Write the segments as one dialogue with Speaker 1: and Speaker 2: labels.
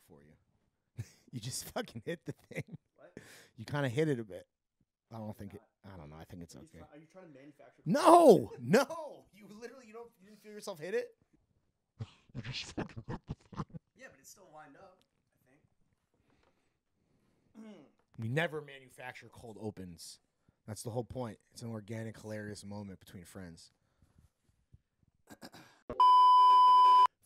Speaker 1: before you. You just fucking hit the thing. What? You kind of hit it a bit. I don't think it. I don't know. I think it's okay.
Speaker 2: Are you trying to manufacture?
Speaker 1: No. You literally you didn't feel yourself hit it.
Speaker 2: Yeah, but it's still lined up. I think.
Speaker 1: We never manufacture cold opens. That's the whole point. It's an organic, hilarious moment between friends.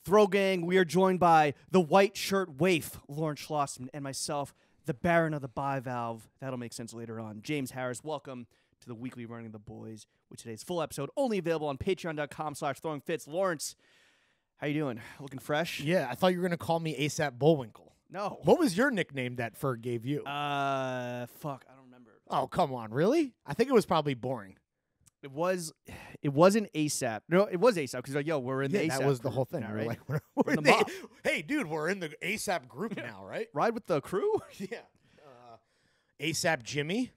Speaker 2: Throw Gang, we are joined by the white shirt waif, Lawrence Schlossman, and myself, the Baron of the Bivalve. That'll make sense later on. James Harris, welcome to the weekly Running the Boys with today's full episode, only available on patreon.com/throwingfits. Lawrence, how you doing? Looking fresh?
Speaker 1: Yeah, I thought you were going to call me ASAP Bullwinkle.
Speaker 2: No.
Speaker 1: What was your nickname that Ferg gave you?
Speaker 2: Fuck, I don't remember.
Speaker 1: Oh, come on, really? I think it was probably boring.
Speaker 2: It wasn't ASAP. No, it was ASAP because like, yo, we're in the ASAP.
Speaker 1: That was the whole thing,
Speaker 2: now,
Speaker 1: we're
Speaker 2: right?
Speaker 1: like,
Speaker 2: We're in the mob.
Speaker 1: Hey, dude, we're in the ASAP group now, right?
Speaker 2: Ride with the crew?
Speaker 1: Yeah. ASAP Jimmy.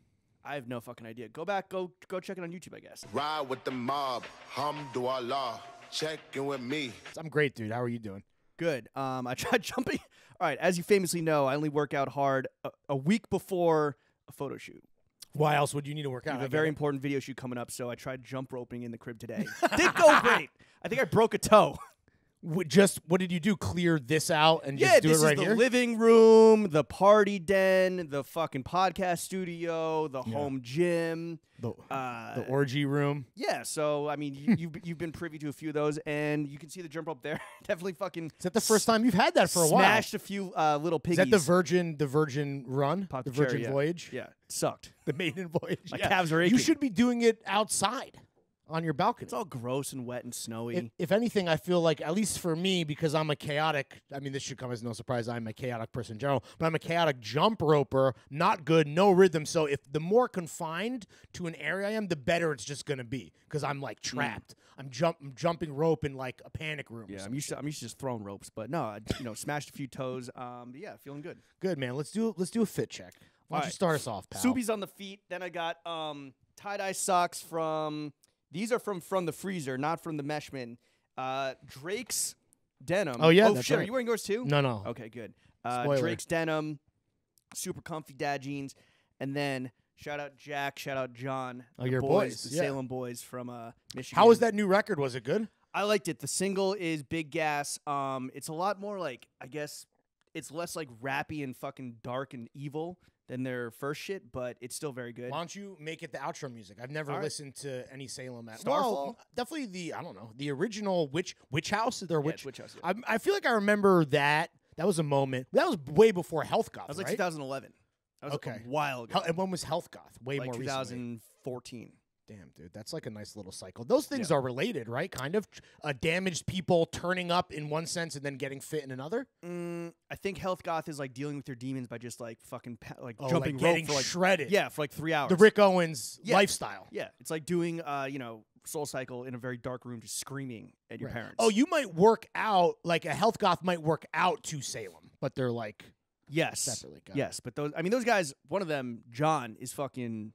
Speaker 2: I have no fucking idea. Go back, go check it on YouTube, I guess.
Speaker 3: Ride with the mob, hamdulillah, check in with me.
Speaker 1: I'm great, dude. How are you doing?
Speaker 2: Good. I tried jumping. All right, as you famously know, I only work out hard a week before a photo shoot.
Speaker 1: Why else would you need to work
Speaker 2: I
Speaker 1: out?
Speaker 2: have a very important video shoot coming up, so I tried jump roping in the crib today. Did go great. I think I broke a toe.
Speaker 1: What did you do? Clear this out and
Speaker 2: Yeah,
Speaker 1: just do
Speaker 2: this
Speaker 1: it right
Speaker 2: is the
Speaker 1: here?
Speaker 2: living room, the party den, the fucking podcast studio, the home gym.
Speaker 1: The orgy room.
Speaker 2: Yeah, so I mean, you've been privy to a few of those, and you can see the jump rope there. Definitely fucking.
Speaker 1: Is that the first time you've had that for a while?
Speaker 2: Smashed a few little piggies.
Speaker 1: Is that the Virgin run?
Speaker 2: Popped
Speaker 1: The
Speaker 2: the cherry,
Speaker 1: Virgin
Speaker 2: yeah.
Speaker 1: Voyage?
Speaker 2: Yeah, it sucked.
Speaker 1: The maiden voyage.
Speaker 2: My
Speaker 1: yeah.
Speaker 2: calves are aching.
Speaker 1: You should be doing it outside on your balcony.
Speaker 2: It's all gross and wet and snowy.
Speaker 1: If anything, I feel like, at least for me, because I'm a chaotic, I mean, this should come as no surprise, I'm a chaotic person in general, but I'm a chaotic jump roper, not good, no rhythm. So if the more confined to an area I am, the better it's just going to be, because I'm like trapped. I'm jumping rope in like a panic room.
Speaker 2: Yeah, I'm used to just throwing ropes, but no, I smashed a few toes. Yeah, feeling good.
Speaker 1: Good, man. Let's do a fit check. Why don't you start us off, pal?
Speaker 2: Subi's on the feet. Then I got tie-dye socks from. These are from the freezer, not from the Meshman. Drake's denim.
Speaker 1: Oh, yeah,
Speaker 2: Oh,
Speaker 1: that's
Speaker 2: shit.
Speaker 1: right.
Speaker 2: Are you wearing yours too?
Speaker 1: No.
Speaker 2: Okay, good.
Speaker 1: Spoiler.
Speaker 2: Drake's denim, super comfy dad jeans. And then shout out Jack, shout out John.
Speaker 1: Oh,
Speaker 2: the
Speaker 1: your boys,
Speaker 2: The
Speaker 1: yeah.
Speaker 2: Salem boys from Michigan.
Speaker 1: How was that new record? Was it good?
Speaker 2: I liked it. The single is Big Gas. It's a lot more like, I guess, it's less like rappy and fucking dark and evil than their first shit, but it's still very good.
Speaker 1: Why don't you make it the outro music? I've never listened to any Salem at
Speaker 2: Starfall?
Speaker 1: Definitely the original Witch House.
Speaker 2: Yeah, it's Witch House, yeah.
Speaker 1: I feel like I remember that. That was a moment. That was way before Health Goth,
Speaker 2: That was like
Speaker 1: right?
Speaker 2: 2011. That was
Speaker 1: Okay.
Speaker 2: a while ago.
Speaker 1: And when was Health Goth? Way
Speaker 2: Like
Speaker 1: more recently.
Speaker 2: 2014.
Speaker 1: Damn, dude, that's like a nice little cycle. Those things are related, right? Kind of damaged people turning up in one sense and then getting fit in another.
Speaker 2: I think Health Goth is like dealing with your demons by just like fucking
Speaker 1: like
Speaker 2: jumping
Speaker 1: getting
Speaker 2: rope for like
Speaker 1: shredded.
Speaker 2: Yeah, for like 3 hours.
Speaker 1: The Rick Owens
Speaker 2: Yeah.
Speaker 1: lifestyle.
Speaker 2: Yeah, it's like doing Soul Cycle in a very dark room, just screaming at your
Speaker 1: Right.
Speaker 2: parents.
Speaker 1: Oh, you might work out like a Health Goth might work out to Salem, but they're like
Speaker 2: yes,
Speaker 1: separately. Got it.
Speaker 2: yes. But those guys. One of them, John, is fucking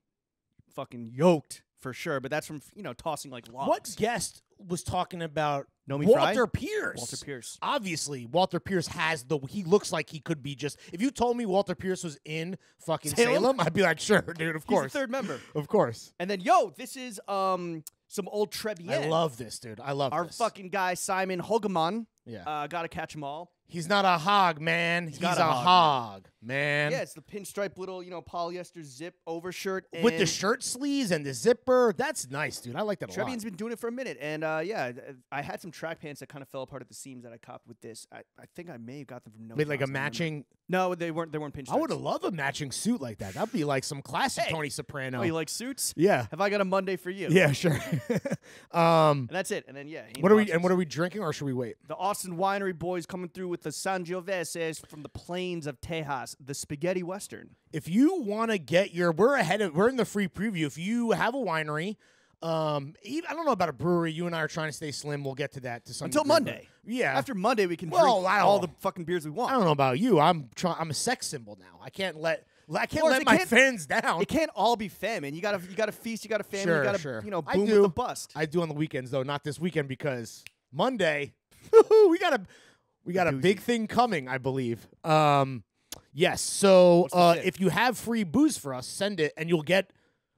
Speaker 2: yoked for sure. But that's from tossing like logs.
Speaker 1: What guest was talking about
Speaker 2: Nomi
Speaker 1: Walter
Speaker 2: Fry?
Speaker 1: Pierce?
Speaker 2: Walter Pierce.
Speaker 1: Obviously, Walter Pierce he looks like he could be just. If you told me Walter Pierce was in fucking Salem, I'd be like, sure, dude, of
Speaker 2: He's
Speaker 1: course.
Speaker 2: the third member.
Speaker 1: Of course.
Speaker 2: And then this is some old Trebian.
Speaker 1: I love this, dude. I love
Speaker 2: our
Speaker 1: this.
Speaker 2: fucking guy Simon Hogeman.
Speaker 1: Yeah.
Speaker 2: Gotta catch them all.
Speaker 1: He's not a hog, man. He's
Speaker 2: not
Speaker 1: a
Speaker 2: a hog,
Speaker 1: hog, man.
Speaker 2: Yeah, it's the pinstripe little, polyester zip overshirt.
Speaker 1: With the
Speaker 2: and
Speaker 1: shirt sleeves and the zipper. That's nice, dude. I like that a lot.
Speaker 2: Trebian's been doing it for a minute. And I had some track pants that kind of fell apart at the seams that I copped with this. I think I may have got them from No.
Speaker 1: Wait, like a
Speaker 2: Johnson, I remember.
Speaker 1: matching.
Speaker 2: No, they weren't pinstripes.
Speaker 1: I would have loved a matching suit like that. That'd be like some classic
Speaker 2: Hey.
Speaker 1: Tony Soprano.
Speaker 2: Oh, you like suits?
Speaker 1: Yeah.
Speaker 2: Have I got a Monday for you?
Speaker 1: Yeah, sure.
Speaker 2: And that's it. And then
Speaker 1: What are we drinking, or should we wait?
Speaker 2: The Austin Winery boys coming through with the Sangiovese from the plains of Tejas, the Spaghetti Western.
Speaker 1: If you want to get we're in the free preview. If you have a winery, I don't know about a brewery. You and I are trying to stay slim. We'll get to that to some
Speaker 2: Until
Speaker 1: degree,
Speaker 2: Monday.
Speaker 1: but yeah.
Speaker 2: After Monday, we can
Speaker 1: Well,
Speaker 2: drink
Speaker 1: I don't
Speaker 2: all
Speaker 1: know.
Speaker 2: the fucking beers we want.
Speaker 1: I don't know about you. I'm a sex symbol now. I can't let
Speaker 2: Lawrence,
Speaker 1: my
Speaker 2: it
Speaker 1: fans down.
Speaker 2: It can't all be famine. You gotta feast. You gotta famine.
Speaker 1: Sure,
Speaker 2: you gotta
Speaker 1: sure.
Speaker 2: boom
Speaker 1: I
Speaker 2: with
Speaker 1: do.
Speaker 2: the bust.
Speaker 1: I do on the weekends though, not this weekend because Monday We got a
Speaker 2: doozy.
Speaker 1: big thing coming, I believe. Yes. So
Speaker 2: What's the shit?
Speaker 1: if you have free booze for us, send it, and you'll get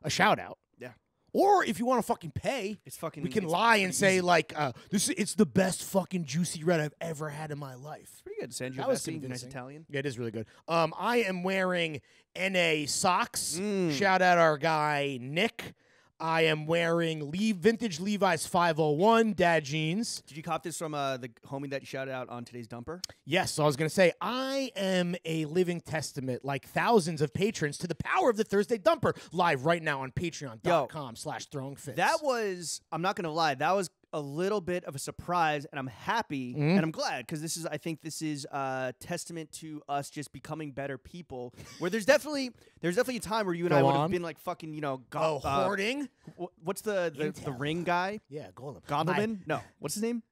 Speaker 1: a shout out.
Speaker 2: Yeah.
Speaker 1: Or if you want to fucking pay,
Speaker 2: It's fucking.
Speaker 1: we can
Speaker 2: it's
Speaker 1: lie and
Speaker 2: pretty
Speaker 1: say
Speaker 2: easy.
Speaker 1: like, it's the best fucking juicy red I've ever had in my life.
Speaker 2: Pretty good. Sangiovese,
Speaker 1: That was
Speaker 2: nice
Speaker 1: convincing.
Speaker 2: Italian.
Speaker 1: Yeah, it is really good. I am wearing NA socks.
Speaker 2: Mm.
Speaker 1: Shout out our guy Nick. I am wearing vintage Levi's 501 dad jeans.
Speaker 2: Did you cop this from the homie that you shouted out on today's dumper?
Speaker 1: Yes, so I was going to say, I am a living testament, like thousands of patrons, to the power of the Thursday Dumper, live right now on patreon.com/throwingfits.
Speaker 2: That was, I'm not going to lie, that was a little bit of a surprise, and I'm happy,
Speaker 1: Mm-hmm.
Speaker 2: and I'm glad, because I think this is a testament to us just becoming better people, where there's definitely a time where you and I
Speaker 1: Go
Speaker 2: would have
Speaker 1: on.
Speaker 2: been like fucking,
Speaker 1: hoarding?
Speaker 2: what's the
Speaker 1: Intel.
Speaker 2: ring guy?
Speaker 1: Yeah, Golem.
Speaker 2: Gondelman? No. What's his name?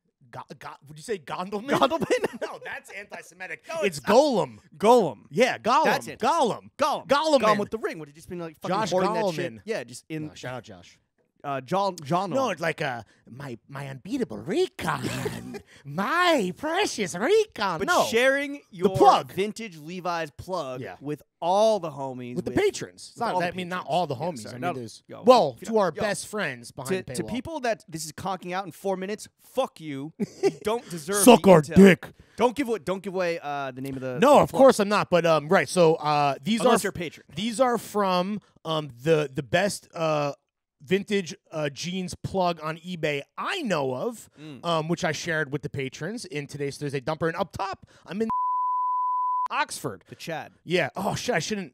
Speaker 1: Would you say Gondelman?
Speaker 2: Gondelman?
Speaker 1: No, that's anti-Semitic. it's Golem.
Speaker 2: Golem.
Speaker 1: Yeah, Gollum.
Speaker 2: That's it.
Speaker 1: Gollum.
Speaker 2: Gollum.
Speaker 1: Gollum.
Speaker 2: Gollum with the ring. Would have just been like fucking
Speaker 1: Josh
Speaker 2: hoarding that shit.
Speaker 1: Gollum.
Speaker 2: Yeah, just in
Speaker 1: Shout out, Josh.
Speaker 2: John.
Speaker 1: No, it's like my unbeatable recon, my precious recon.
Speaker 2: But
Speaker 1: no,
Speaker 2: sharing your
Speaker 1: plug.
Speaker 2: vintage Levi's plug
Speaker 1: Yeah.
Speaker 2: with all the homies.
Speaker 1: with the patrons. It's
Speaker 2: with
Speaker 1: not,
Speaker 2: all
Speaker 1: I
Speaker 2: the
Speaker 1: mean, not
Speaker 2: patrons.
Speaker 1: all the
Speaker 2: Yeah,
Speaker 1: homies.
Speaker 2: sorry,
Speaker 1: I mean,
Speaker 2: not-
Speaker 1: there's
Speaker 2: yo,
Speaker 1: well,
Speaker 2: if
Speaker 1: to
Speaker 2: you-
Speaker 1: our
Speaker 2: yo,
Speaker 1: best friends behind the
Speaker 2: To
Speaker 1: paywall.
Speaker 2: people that this is conking out in 4 minutes, fuck you. You don't deserve
Speaker 1: Suck
Speaker 2: the
Speaker 1: our
Speaker 2: intel.
Speaker 1: dick.
Speaker 2: Don't give away the name of the
Speaker 1: No,
Speaker 2: the
Speaker 1: of
Speaker 2: plug.
Speaker 1: course I'm not. But right. So these
Speaker 2: Unless
Speaker 1: are
Speaker 2: you're a patron.
Speaker 1: These are from the best vintage jeans plug on eBay I know of, which I shared with the patrons in today's Thursday Dumper. And up top, I'm in Oxford.
Speaker 2: The Chad.
Speaker 1: Yeah. Oh shit. I shouldn't.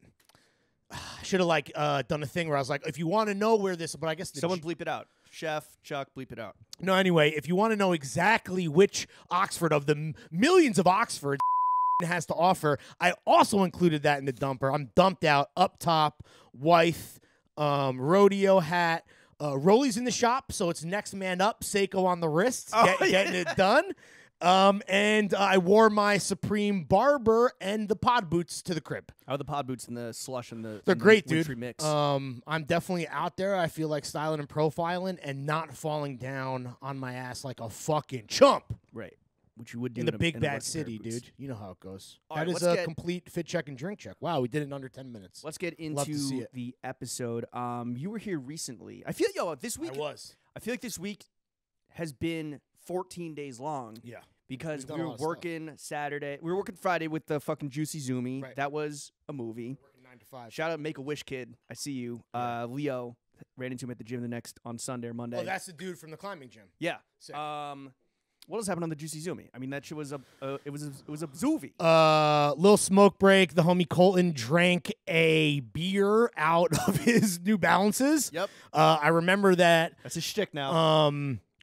Speaker 1: I should have like done a thing where I was like, if you want to know where this, but I guess the
Speaker 2: Someone bleep it out. Chef, Chuck, bleep it out.
Speaker 1: No, anyway, if you want to know exactly which Oxford of the millions of Oxfords has to offer, I also included that in the dumper. I'm dumped out up top, Wythe, rodeo hat, Rollies in the shop, so it's next man up, Seiko on the wrist, getting it done. And I wore my Supreme Barber and the pod boots to the crib.
Speaker 2: How are the pod boots and the slush and the
Speaker 1: They're
Speaker 2: and the
Speaker 1: great,
Speaker 2: wintry
Speaker 1: dude.
Speaker 2: mix?
Speaker 1: I'm definitely out there. I feel like styling and profiling and not falling down on my ass like a fucking chump
Speaker 2: right. Which you would do
Speaker 1: in the big
Speaker 2: in a
Speaker 1: bad
Speaker 2: Western
Speaker 1: city,
Speaker 2: boots.
Speaker 1: dude. You know how it goes.
Speaker 2: All
Speaker 1: That
Speaker 2: right,
Speaker 1: is
Speaker 2: let's
Speaker 1: a
Speaker 2: get-
Speaker 1: complete fit check and drink check. Wow, we did it in under 10 minutes.
Speaker 2: Let's get
Speaker 1: Love to see
Speaker 2: into
Speaker 1: it.
Speaker 2: the episode. You were here recently. I feel this week.
Speaker 1: I was.
Speaker 2: I feel like this week has been 14 days long.
Speaker 1: Yeah.
Speaker 2: Because
Speaker 1: We've done
Speaker 2: we
Speaker 1: a
Speaker 2: were
Speaker 1: lot of stuff.
Speaker 2: working Saturday. We were working Friday with the fucking Juicy Zoomy.
Speaker 1: Right.
Speaker 2: That was a movie.
Speaker 1: 9 to 5.
Speaker 2: Shout out Make a Wish Kid. I see you. Leo ran into him at the gym on Sunday or Monday.
Speaker 1: Oh, that's the dude from the climbing gym.
Speaker 2: yeah.
Speaker 1: Sick.
Speaker 2: What else happened on the Juicy Zoomy? I mean, that shit was it was a zoovie.
Speaker 1: Little smoke break. The homie Colton drank a beer out of his New Balances.
Speaker 2: Yep.
Speaker 1: I remember that.
Speaker 2: That's his shtick now.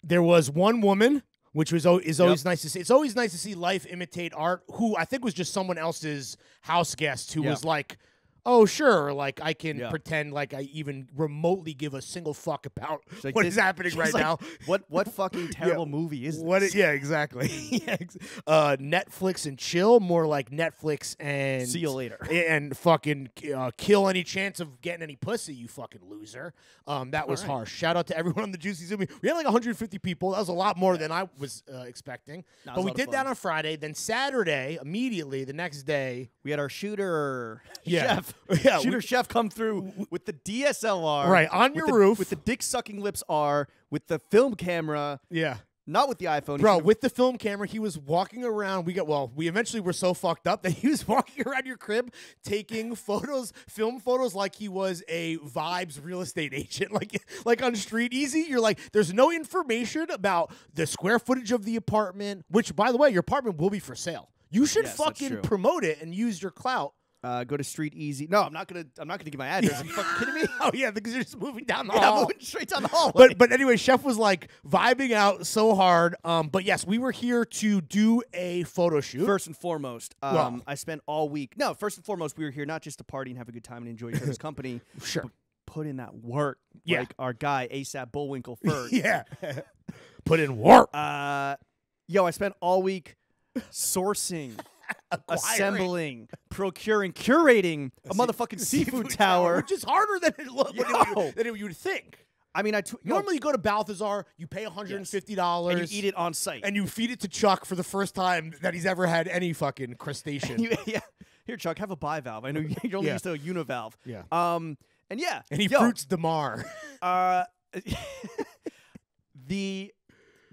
Speaker 1: There was one woman, which is always nice to see. It's always nice to see life imitate art. Who I think was just someone else's house guest who
Speaker 2: Yeah.
Speaker 1: was like, "Oh sure, like I can
Speaker 2: Yeah.
Speaker 1: pretend like I even remotely give a single fuck about
Speaker 2: Like,
Speaker 1: what
Speaker 2: this-
Speaker 1: is happening
Speaker 2: she's
Speaker 1: right
Speaker 2: like,
Speaker 1: now."
Speaker 2: What fucking terrible movie is this?
Speaker 1: What? Yeah, exactly. Yeah, Netflix and chill, more like Netflix and
Speaker 2: See you later.
Speaker 1: and fucking kill any chance of getting any pussy, you fucking loser. That was
Speaker 2: right.
Speaker 1: harsh. Shout out to everyone on the Juicy Zoomy. We had like 150 people. That was a lot more than I was expecting.
Speaker 2: Nah, it was
Speaker 1: But
Speaker 2: a
Speaker 1: we
Speaker 2: lot of
Speaker 1: did that
Speaker 2: fun.
Speaker 1: on Friday. Then Saturday, immediately the next day.
Speaker 2: We had our shooter
Speaker 1: Yeah.
Speaker 2: chef.
Speaker 1: Yeah,
Speaker 2: shooter
Speaker 1: we-
Speaker 2: chef come through with the DSLR.
Speaker 1: Right, on
Speaker 2: with
Speaker 1: your
Speaker 2: the-
Speaker 1: roof.
Speaker 2: With the dick sucking lips R, with the film camera,
Speaker 1: Yeah.
Speaker 2: not with the iPhone. He
Speaker 1: Bro,
Speaker 2: should've-
Speaker 1: with the film camera, he was walking around. We eventually were so fucked up that he was walking around your crib taking photos, film photos, like he was a Vibes real estate agent, like on Street Easy. You're like, there's no information about the square footage of the apartment. Which, by the way, your apartment will be for sale. You should
Speaker 2: Yes, that's
Speaker 1: fucking
Speaker 2: true.
Speaker 1: promote it and use your clout.
Speaker 2: go to Street Easy. No, I'm not gonna give my address. Are you fucking kidding me?
Speaker 1: Oh yeah, because you're just moving down the
Speaker 2: Yeah, I'm
Speaker 1: hall.
Speaker 2: moving straight down the hallway.
Speaker 1: But anyway, Chef was like vibing out so hard. But yes, we were here to do a photo shoot.
Speaker 2: First and foremost,
Speaker 1: Well-
Speaker 2: I spent all week. No, first and foremost, we were here not just to party and have a good time and enjoy each other's company.
Speaker 1: Sure.
Speaker 2: but put in that work.
Speaker 1: Yeah.
Speaker 2: Like our guy ASAP Bullwinkle Ferg.
Speaker 1: Yeah. Put in work.
Speaker 2: Yo, I spent all week sourcing,
Speaker 1: Acquiring.
Speaker 2: assembling, procuring, curating a motherfucking seafood tower.
Speaker 1: which is harder than it looked
Speaker 2: Yo.
Speaker 1: than you would think.
Speaker 2: I mean,
Speaker 1: Normally, you go to Balthazar, you pay $150,
Speaker 2: and you eat it on site.
Speaker 1: and you feed it to Chuck for the first time that he's ever had any fucking crustacean.
Speaker 2: Yeah. Here, Chuck, have a bivalve. I know you're only
Speaker 1: Yeah.
Speaker 2: used to a univalve.
Speaker 1: Yeah.
Speaker 2: And yeah.
Speaker 1: And he
Speaker 2: yo,
Speaker 1: fruits Damar.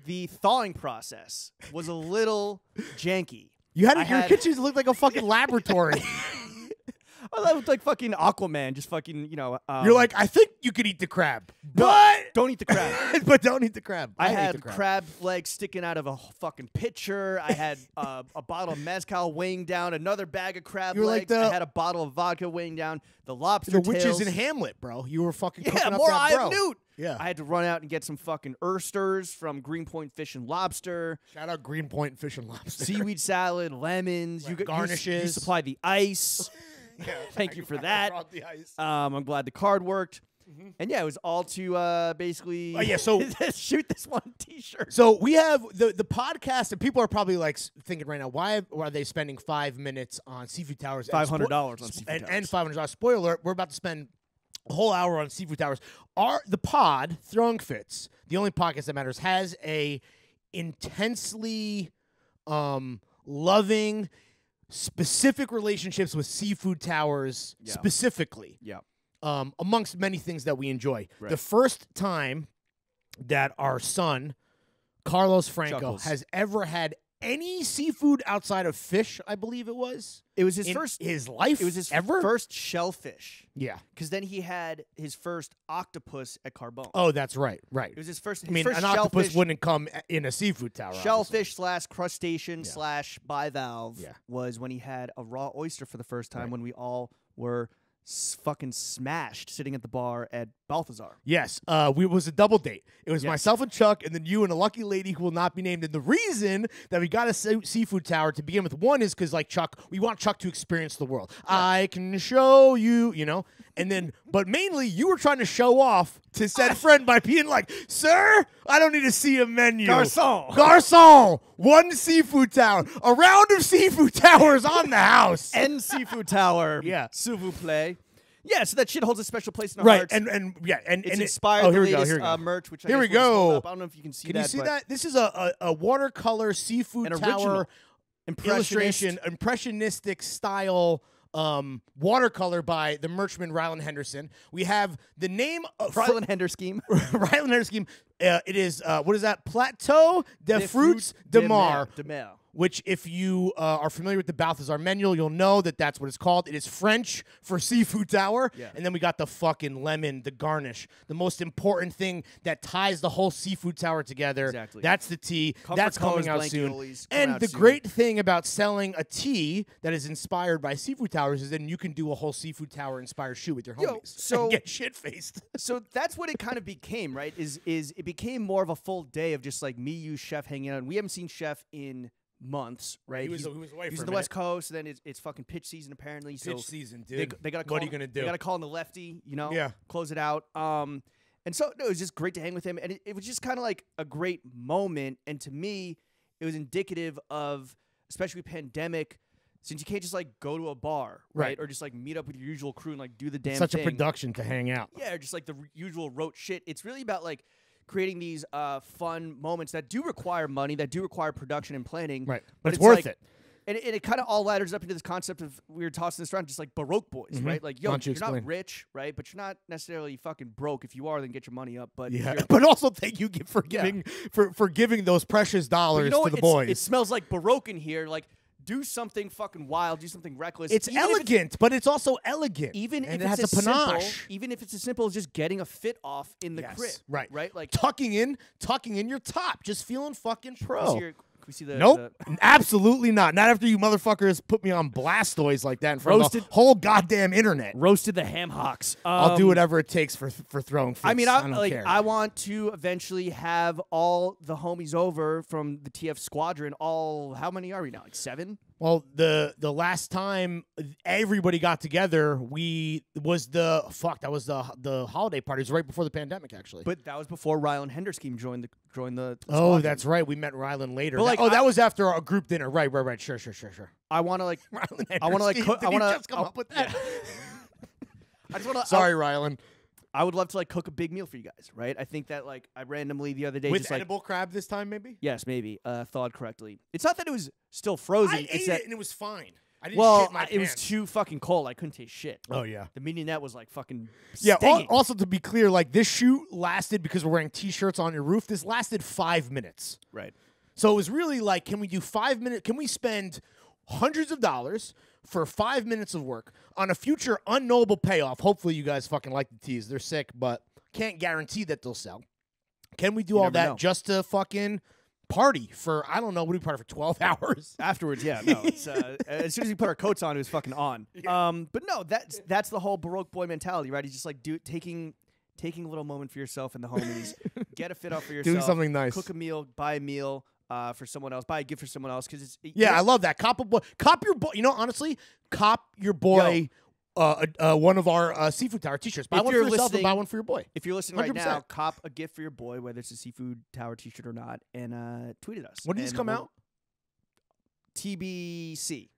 Speaker 2: The thawing process was a little janky.
Speaker 1: You had
Speaker 2: I
Speaker 1: your
Speaker 2: had-
Speaker 1: kitchen look like a fucking laboratory.
Speaker 2: Oh, that was like fucking Aquaman, just fucking,
Speaker 1: You're like, I think you could eat the crab, but
Speaker 2: don't eat the crab.
Speaker 1: but don't eat the crab.
Speaker 2: I
Speaker 1: hate
Speaker 2: had
Speaker 1: the
Speaker 2: crab legs sticking out of a fucking pitcher. I had a bottle of mezcal weighing down another bag of crab
Speaker 1: You're like
Speaker 2: legs. I
Speaker 1: the-
Speaker 2: had a bottle of vodka weighing down the lobster
Speaker 1: The witches
Speaker 2: tails.
Speaker 1: in Hamlet, bro. You were fucking
Speaker 2: Yeah,
Speaker 1: cooking up
Speaker 2: more
Speaker 1: that
Speaker 2: eye
Speaker 1: bro.
Speaker 2: of newt.
Speaker 1: Yeah.
Speaker 2: I had to run out and get some fucking oysters from Greenpoint Fish and Lobster,
Speaker 1: Shout out Greenpoint Fish and Lobster.
Speaker 2: seaweed salad, lemons.
Speaker 1: Right,
Speaker 2: You
Speaker 1: garnishes.
Speaker 2: supply the ice.
Speaker 1: Yeah,
Speaker 2: Thank you for
Speaker 1: I
Speaker 2: that.
Speaker 1: brought the ice.
Speaker 2: I'm glad the card worked. And yeah, it was all to basically
Speaker 1: Oh, yeah, so-
Speaker 2: shoot this one T-shirt.
Speaker 1: So we have the podcast, and people are probably like thinking right now, why are they spending 5 minutes on Seafood Towers? And
Speaker 2: $500 on Seafood
Speaker 1: and
Speaker 2: Towers.
Speaker 1: $500. Spoiler alert, we're about to spend a whole hour on Seafood Towers. The pod, Throwing Fits, the only podcast that matters, has a intensely loving, specific relationships with Seafood Towers
Speaker 2: Yeah.
Speaker 1: specifically.
Speaker 2: Yeah.
Speaker 1: Amongst many things that we enjoy.
Speaker 2: Right.
Speaker 1: The first time that our son, Carlos Franco,
Speaker 2: Chuckles.
Speaker 1: has ever had any seafood outside of fish, I believe it was.
Speaker 2: It was his
Speaker 1: in
Speaker 2: first.
Speaker 1: his life.
Speaker 2: It was his
Speaker 1: ever.
Speaker 2: first shellfish.
Speaker 1: Yeah.
Speaker 2: Because then he had his first octopus at Carbone.
Speaker 1: Oh, that's right. Right.
Speaker 2: It was his first.
Speaker 1: I mean,
Speaker 2: first
Speaker 1: an octopus
Speaker 2: shellfish,
Speaker 1: wouldn't come in a seafood tower. obviously.
Speaker 2: shellfish slash crustacean
Speaker 1: Yeah.
Speaker 2: slash bivalve
Speaker 1: Yeah.
Speaker 2: was when he had a raw oyster for the first time
Speaker 1: Right.
Speaker 2: when we all were fucking smashed sitting at the bar at Balthazar.
Speaker 1: Yes, it was a double date. It was
Speaker 2: Yes.
Speaker 1: myself and Chuck, and then you and a lucky lady who will not be named. And the reason that we got a seafood tower to begin with, one is because like Chuck, we want Chuck to experience the world. I can show you, and then, but mainly you were trying to show off to said friend by being like, "Sir, I don't need to see a menu. Garçon, one seafood tower, a round of seafood towers on the house."
Speaker 2: And Seafood Tower.
Speaker 1: Yeah.
Speaker 2: S'il vous plaît. Yeah, so that shit holds a special place in our
Speaker 1: Right,
Speaker 2: hearts.
Speaker 1: and
Speaker 2: it's
Speaker 1: it-
Speaker 2: inspired
Speaker 1: oh,
Speaker 2: the
Speaker 1: here we go,
Speaker 2: latest
Speaker 1: here we go.
Speaker 2: merch, which I
Speaker 1: Here we
Speaker 2: guess we'll just hold
Speaker 1: go.
Speaker 2: up. I don't know if you can see
Speaker 1: Can
Speaker 2: that.
Speaker 1: you see
Speaker 2: but
Speaker 1: that? This is a watercolor seafood
Speaker 2: An
Speaker 1: tower
Speaker 2: original.
Speaker 1: illustration, impressionistic style watercolor by the merchman Ryland Henderson. We have the name of
Speaker 2: Ryland Hender scheme.
Speaker 1: Ryland Henderson. It is what is that? Plateau de Fruits de Mar.
Speaker 2: De Mer.
Speaker 1: Which, if you are familiar with the Balthazar manual, you'll know that that's what it's called. It is French for seafood tower.
Speaker 2: Yeah.
Speaker 1: And then we got the fucking lemon, the garnish. The most important thing that ties the whole seafood tower together.
Speaker 2: Exactly.
Speaker 1: That's the tea.
Speaker 2: Comfort
Speaker 1: That's coming
Speaker 2: colors,
Speaker 1: out
Speaker 2: blanket
Speaker 1: soon.
Speaker 2: ollies, coming
Speaker 1: And
Speaker 2: out
Speaker 1: the
Speaker 2: soon.
Speaker 1: great thing about selling a tea that is inspired by seafood towers is then you can do a whole seafood tower inspired shoot with your
Speaker 2: Yo,
Speaker 1: homies.
Speaker 2: so-
Speaker 1: and get shit faced.
Speaker 2: So that's what it kind of became, right? Is it became more of a full day of just like me, you, Chef hanging out. And we haven't seen Chef in months, right?
Speaker 1: He was
Speaker 2: He's-
Speaker 1: away
Speaker 2: He's
Speaker 1: for
Speaker 2: on
Speaker 1: a
Speaker 2: the West
Speaker 1: minute.
Speaker 2: Coast, and then it's fucking pitch season apparently. So
Speaker 1: Pitch season,
Speaker 2: they,
Speaker 1: dude.
Speaker 2: they got to call.
Speaker 1: What are you gonna do?
Speaker 2: They got to call in the lefty,
Speaker 1: Yeah.
Speaker 2: close it out. And so no, it was just great to hang with him, and it was just kind of like a great moment. And to me, it was indicative of, especially pandemic, since you can't just like go to a bar,
Speaker 1: Right.
Speaker 2: Or just like meet up with your usual crew and like do the damn
Speaker 1: Such
Speaker 2: thing.
Speaker 1: a production to hang out.
Speaker 2: Yeah, or just like the usual rote shit. It's really about like creating these fun moments that do require money, that do require production and planning.
Speaker 1: Right. But it's
Speaker 2: worth
Speaker 1: worth it.
Speaker 2: And it kind of all ladders up into this concept of we were tossing this around, just like Baroque boys, right? Like, yo,
Speaker 1: Why don't you
Speaker 2: you're not
Speaker 1: explain?
Speaker 2: rich, right? But you're not necessarily fucking broke. If you are, then get your money up. But if
Speaker 1: Yeah,
Speaker 2: you're-
Speaker 1: but also thank you for giving for giving those precious
Speaker 2: but
Speaker 1: dollars
Speaker 2: you know
Speaker 1: to
Speaker 2: what?
Speaker 1: the
Speaker 2: It's-
Speaker 1: boys.
Speaker 2: It smells like Baroque in here. Like, do something fucking wild, do something reckless.
Speaker 1: It's
Speaker 2: even if
Speaker 1: elegant, but it's also elegant.
Speaker 2: even
Speaker 1: and
Speaker 2: if
Speaker 1: it
Speaker 2: it's
Speaker 1: has a
Speaker 2: as simple,
Speaker 1: panache.
Speaker 2: even if it's as simple as just getting a fit off in the
Speaker 1: Yes,
Speaker 2: crib,
Speaker 1: right.
Speaker 2: Like,
Speaker 1: tucking in your top, just feeling fucking
Speaker 2: can
Speaker 1: pro.
Speaker 2: we see the
Speaker 1: Nope, absolutely not. Not after you motherfuckers put me on Blastoise like that in front of the
Speaker 2: Roasted-
Speaker 1: whole goddamn internet.
Speaker 2: roasted the ham hocks.
Speaker 1: I'll do whatever it takes for throwing fits.
Speaker 2: I mean,
Speaker 1: I don't care.
Speaker 2: I want to eventually have all the homies over from the TF squadron. How many are we now? Like 7?
Speaker 1: Well, the last time everybody got together, that was the holiday party. It was right before the pandemic, actually.
Speaker 2: But that was before Ryland Henderscheme joined the
Speaker 1: oh,
Speaker 2: squadron.
Speaker 1: that's right. We met Ryland later.
Speaker 2: But, like,
Speaker 1: that was after a group dinner. Right. Sure.
Speaker 2: I want to like
Speaker 1: Ryland
Speaker 2: I want to like
Speaker 1: Henderson.
Speaker 2: I want
Speaker 1: Did
Speaker 2: to
Speaker 1: he just come up with that.
Speaker 2: I just want to
Speaker 1: Sorry, Ryland.
Speaker 2: I would love to like cook a big meal for you guys, right? I think that like I randomly the other day
Speaker 1: With
Speaker 2: just like
Speaker 1: edible crab this time, maybe?
Speaker 2: yes, maybe thawed correctly. It's not that it was still frozen.
Speaker 1: I
Speaker 2: it's
Speaker 1: ate
Speaker 2: that
Speaker 1: it and it was fine. I didn't
Speaker 2: well,
Speaker 1: shit my
Speaker 2: it was
Speaker 1: pants.
Speaker 2: too fucking cold. I couldn't taste shit.
Speaker 1: Oh, yeah.
Speaker 2: The meaty net was like fucking
Speaker 1: Yeah,
Speaker 2: stinging.
Speaker 1: also to be clear, like this shoot lasted, because we're wearing T-shirts on your roof, this lasted 5 minutes.
Speaker 2: Right.
Speaker 1: So it was really like, can we do 5 minutes? Can we spend hundreds of dollars for 5 minutes of work on a future unknowable payoff? Hopefully you guys fucking like the tees. They're sick, but can't guarantee that they'll sell. Can we do all
Speaker 2: never
Speaker 1: that
Speaker 2: know.
Speaker 1: just to fucking party for, I don't know, what do we party for 12 hours?
Speaker 2: Afterwards, yeah, no. It's, as soon as we put our coats on, it was fucking on. But no, that's the whole Baroque boy mentality, right? He's just like taking a little moment for yourself and the homies, get a fit out for yourself,
Speaker 1: Doing something nice.
Speaker 2: cook a meal, buy a meal for someone else, buy a gift for someone else, because it's
Speaker 1: Yeah, I love that. Cop your boy. You know, honestly, cop your boy one of our Seafood Tower T-shirts. Buy
Speaker 2: If
Speaker 1: one for
Speaker 2: you're
Speaker 1: yourself and buy
Speaker 2: listening-
Speaker 1: one for your boy.
Speaker 2: If you're listening right
Speaker 1: 100%.
Speaker 2: now, cop a gift for your boy, whether it's a Seafood Tower T-shirt or not, and tweet at us.
Speaker 1: When does this
Speaker 2: And
Speaker 1: come
Speaker 2: we'll-
Speaker 1: out?
Speaker 2: TBC.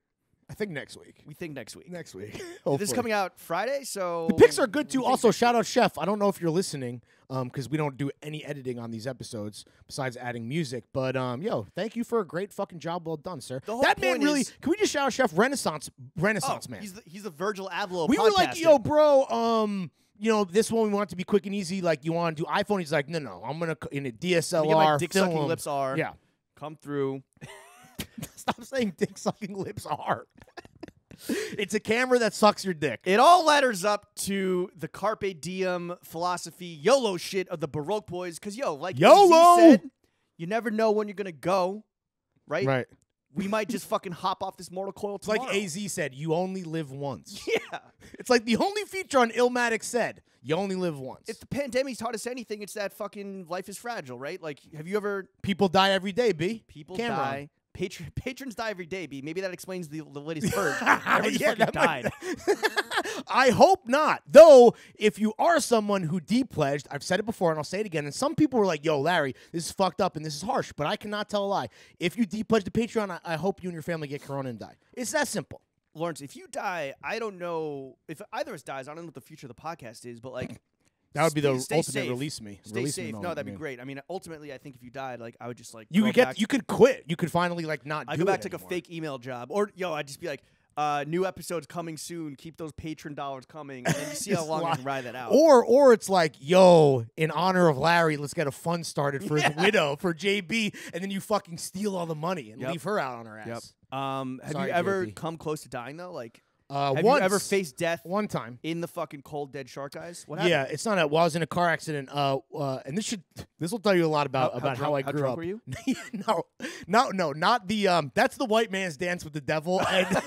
Speaker 1: I think next week.
Speaker 2: We think next week.
Speaker 1: Next week.
Speaker 2: This is
Speaker 1: Hopefully.
Speaker 2: coming out Friday, so
Speaker 1: The pics are good
Speaker 2: we
Speaker 1: too.
Speaker 2: think
Speaker 1: Also,
Speaker 2: next
Speaker 1: shout out Chef. I don't know if you're listening, because we don't do any editing on these episodes besides adding music. But yo, thank you for a great fucking job, well done, sir.
Speaker 2: The whole
Speaker 1: That man
Speaker 2: point
Speaker 1: really.
Speaker 2: is-
Speaker 1: Can we just shout out Chef Renaissance
Speaker 2: Oh,
Speaker 1: man?
Speaker 2: he's the Virgil Abloh.
Speaker 1: We
Speaker 2: of
Speaker 1: were like,
Speaker 2: podcasting.
Speaker 1: yo, bro. You know, this one we want it to be quick and easy. Like, you want to do iPhone? He's like, no. I'm gonna in a DSLR.
Speaker 2: Let me get my dick
Speaker 1: film.
Speaker 2: sucking lips are.
Speaker 1: Yeah.
Speaker 2: Come through.
Speaker 1: Stop saying dick sucking lips are. It's a camera that sucks your dick.
Speaker 2: It all ladders up to the Carpe Diem philosophy, YOLO shit of the Baroque boys. Because, like
Speaker 1: YOLO!
Speaker 2: AZ said, you never know when you're going to go, right?
Speaker 1: Right.
Speaker 2: We might just fucking hop off this mortal coil
Speaker 1: It's
Speaker 2: tomorrow.
Speaker 1: like AZ said, you only live once.
Speaker 2: Yeah.
Speaker 1: It's like the only feature on Illmatic said, you only live once.
Speaker 2: If the pandemic's taught us anything, it's that fucking life is fragile, right? Like, have you ever...
Speaker 1: People die every day, B.
Speaker 2: People
Speaker 1: Camera on.
Speaker 2: die. Patrons die every day, B. Maybe that explains the latest purge. Everyone just
Speaker 1: Yeah,
Speaker 2: fucking
Speaker 1: that might-
Speaker 2: died.
Speaker 1: I hope not. Though, if you are someone who depledged, I've said it before and I'll say it again, and some people were like, yo, Larry, this is fucked up and this is harsh, but I cannot tell a lie. If you depledge to Patreon, I hope you and your family get corona and die. It's that simple.
Speaker 2: Lawrence, if you die, I don't know if either of us dies. I don't know what the future of the podcast is, but like
Speaker 1: That would be the
Speaker 2: stay
Speaker 1: ultimate
Speaker 2: safe.
Speaker 1: release me.
Speaker 2: Stay
Speaker 1: Release me
Speaker 2: safe.
Speaker 1: moment,
Speaker 2: No, that'd be
Speaker 1: I mean.
Speaker 2: great. I mean, ultimately, I think if you died, like I would just like
Speaker 1: You
Speaker 2: go
Speaker 1: could get,
Speaker 2: back,
Speaker 1: you could quit. You could finally like not.
Speaker 2: I
Speaker 1: do
Speaker 2: go back
Speaker 1: it
Speaker 2: take a
Speaker 1: anymore.
Speaker 2: fake email job, or I'd just be like, new episodes coming soon. Keep those patron dollars coming, and then you see how long I can ride that out.
Speaker 1: Or it's like, yo, in honor of Larry, let's get a fund started for his widow, for JB, and then you fucking steal all the money and
Speaker 2: Yep.
Speaker 1: leave her out on her ass.
Speaker 2: Yep. Have
Speaker 1: Sorry,
Speaker 2: you ever
Speaker 1: JB.
Speaker 2: come close to dying though? Like,
Speaker 1: Have
Speaker 2: you ever faced death
Speaker 1: one time?
Speaker 2: in the fucking cold dead shark eyes? What happened?
Speaker 1: Yeah, it's not a. Well, I was in a car accident. And this will tell you a lot about how
Speaker 2: drunk-
Speaker 1: I grew
Speaker 2: drunk
Speaker 1: up.
Speaker 2: were you?
Speaker 1: No, not the. That's the white man's dance with the devil. And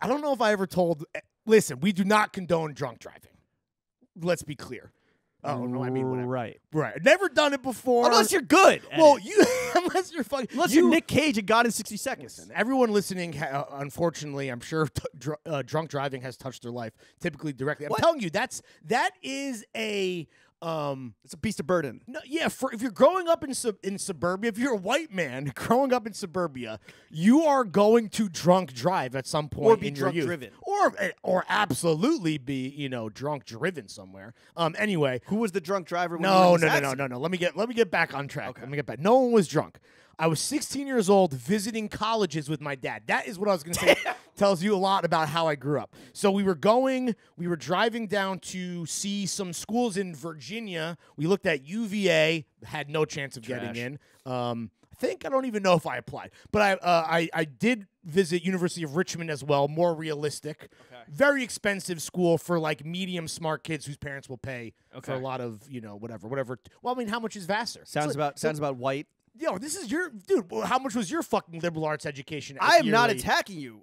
Speaker 1: I don't know if I ever told. Listen, we do not condone drunk driving. Let's be clear. Oh no, I mean whatever.
Speaker 2: Right.
Speaker 1: Right, never done it before.
Speaker 2: Unless you're good. at
Speaker 1: well,
Speaker 2: it.
Speaker 1: you unless you're fucking
Speaker 2: unless
Speaker 1: you,
Speaker 2: you're Nick Cage and God in 60 Seconds.
Speaker 1: Listen, everyone listening, unfortunately, I'm sure drunk driving has touched their life, typically directly. I'm telling you, that is a
Speaker 2: It's a beast of burden.
Speaker 1: no, yeah. If you're growing up in suburbia, if you're a white man growing up in suburbia, you are going to drunk drive at some point
Speaker 2: Or be
Speaker 1: in
Speaker 2: drunk
Speaker 1: your youth.
Speaker 2: driven.
Speaker 1: or absolutely be drunk driven somewhere. Anyway,
Speaker 2: Who was the drunk driver? When
Speaker 1: no.
Speaker 2: you were in this
Speaker 1: Let me get back on track. Let me get back. No one was drunk. I was 16 years old visiting colleges with my dad. That is what I was going to say. Tells you a lot about how I grew up. So we were driving down to see some schools in Virginia. We looked at UVA, had no chance of getting in. I don't even know if I applied, but I did visit University of Richmond as well. More realistic, very expensive school for like medium smart kids whose parents will pay for a lot of whatever. Well, I mean, how much is Vassar?
Speaker 2: Sounds about white.
Speaker 1: Yo, this is your dude. How much was your fucking liberal arts education?
Speaker 2: I am not
Speaker 1: yearly?
Speaker 2: attacking you.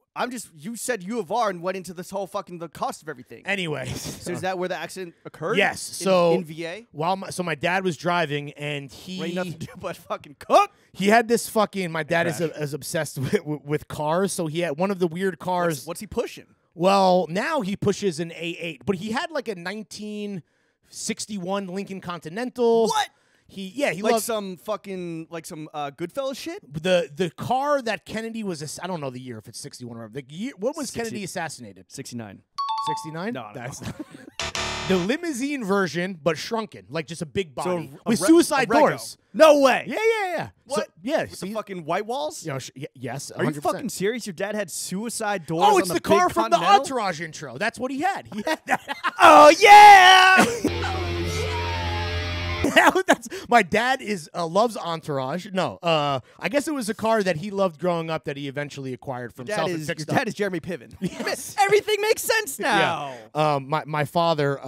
Speaker 2: You said U of R and went into this whole fucking the cost of everything.
Speaker 1: Anyway,
Speaker 2: So is that where the accident occurred?
Speaker 1: yes.
Speaker 2: In-
Speaker 1: So
Speaker 2: in VA,
Speaker 1: my dad was driving and
Speaker 2: ain't nothing
Speaker 1: he
Speaker 2: to do but fucking cook.
Speaker 1: had this fucking. My dad is
Speaker 2: Crash.
Speaker 1: as obsessed with cars, so he had one of the weird cars.
Speaker 2: What's he pushing?
Speaker 1: Well, now he pushes an A8, but he had like a 1961 Lincoln Continental.
Speaker 2: What?
Speaker 1: He
Speaker 2: Like
Speaker 1: loved
Speaker 2: some fucking Goodfellas shit.
Speaker 1: the car that Kennedy was. I don't know the year if it's 61 or whatever. The year, what was
Speaker 2: 60.
Speaker 1: Kennedy assassinated?
Speaker 2: 69.
Speaker 1: 69?
Speaker 2: No.
Speaker 1: That's not. the limousine version, but shrunken, like just a big body
Speaker 2: a
Speaker 1: with
Speaker 2: re-
Speaker 1: suicide
Speaker 2: a Rego.
Speaker 1: doors.
Speaker 2: No way.
Speaker 1: Yeah.
Speaker 2: What?
Speaker 1: So, yeah.
Speaker 2: With the
Speaker 1: See,
Speaker 2: fucking white walls?
Speaker 1: you know, yes. 100%.
Speaker 2: Are you fucking serious? Your dad had suicide doors
Speaker 1: Oh,
Speaker 2: on
Speaker 1: it's
Speaker 2: the
Speaker 1: the car
Speaker 2: big
Speaker 1: from the
Speaker 2: Continental?
Speaker 1: Entourage intro. That's what he had. He had that.
Speaker 2: Oh, yeah!
Speaker 1: My dad loves Entourage. No, I guess it was a car that he loved growing up that he eventually acquired for himself and
Speaker 2: Your
Speaker 1: fixed up.
Speaker 2: dad is Jeremy Piven.
Speaker 1: Yes.
Speaker 2: Everything makes sense now.
Speaker 1: Yeah. My father,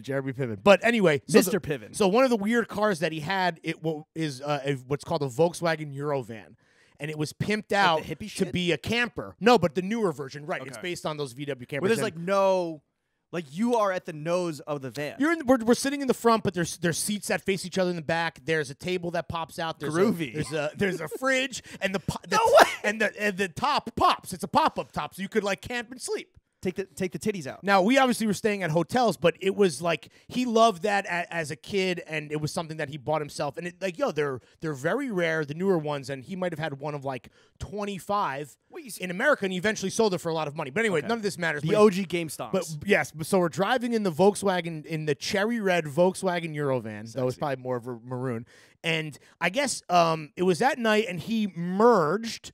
Speaker 1: Jeremy Piven. But anyway,
Speaker 2: Mr. Piven.
Speaker 1: So one of the weird cars that he had is what's called a Volkswagen Eurovan. And it was pimped out
Speaker 2: the hippie
Speaker 1: to
Speaker 2: shit?
Speaker 1: be a camper. No, but the newer version, right? It's
Speaker 2: Okay.
Speaker 1: based on those VW campers.
Speaker 2: Where there's
Speaker 1: And
Speaker 2: like no, like you are at the nose of the van.
Speaker 1: we're sitting in the front, but there's seats that face each other in the back. There's a table that pops out. There's
Speaker 2: Groovy.
Speaker 1: There's a fridge, and the
Speaker 2: way!
Speaker 1: and the top pops. It's a pop-up top, so you could like camp and sleep.
Speaker 2: Take the titties out.
Speaker 1: Now, we obviously were staying at hotels, but it was like he loved that as a kid, and it was something that he bought himself. And they're very rare, the newer ones, and he might have had one of like 25 in America, and he eventually sold it for a lot of money. But anyway, none of this matters.
Speaker 2: The OG GameStop.
Speaker 1: But yes, so we're driving in the Volkswagen, in the cherry red Volkswagen Eurovan. That was probably more of a maroon. And I guess it was that night, and he merged.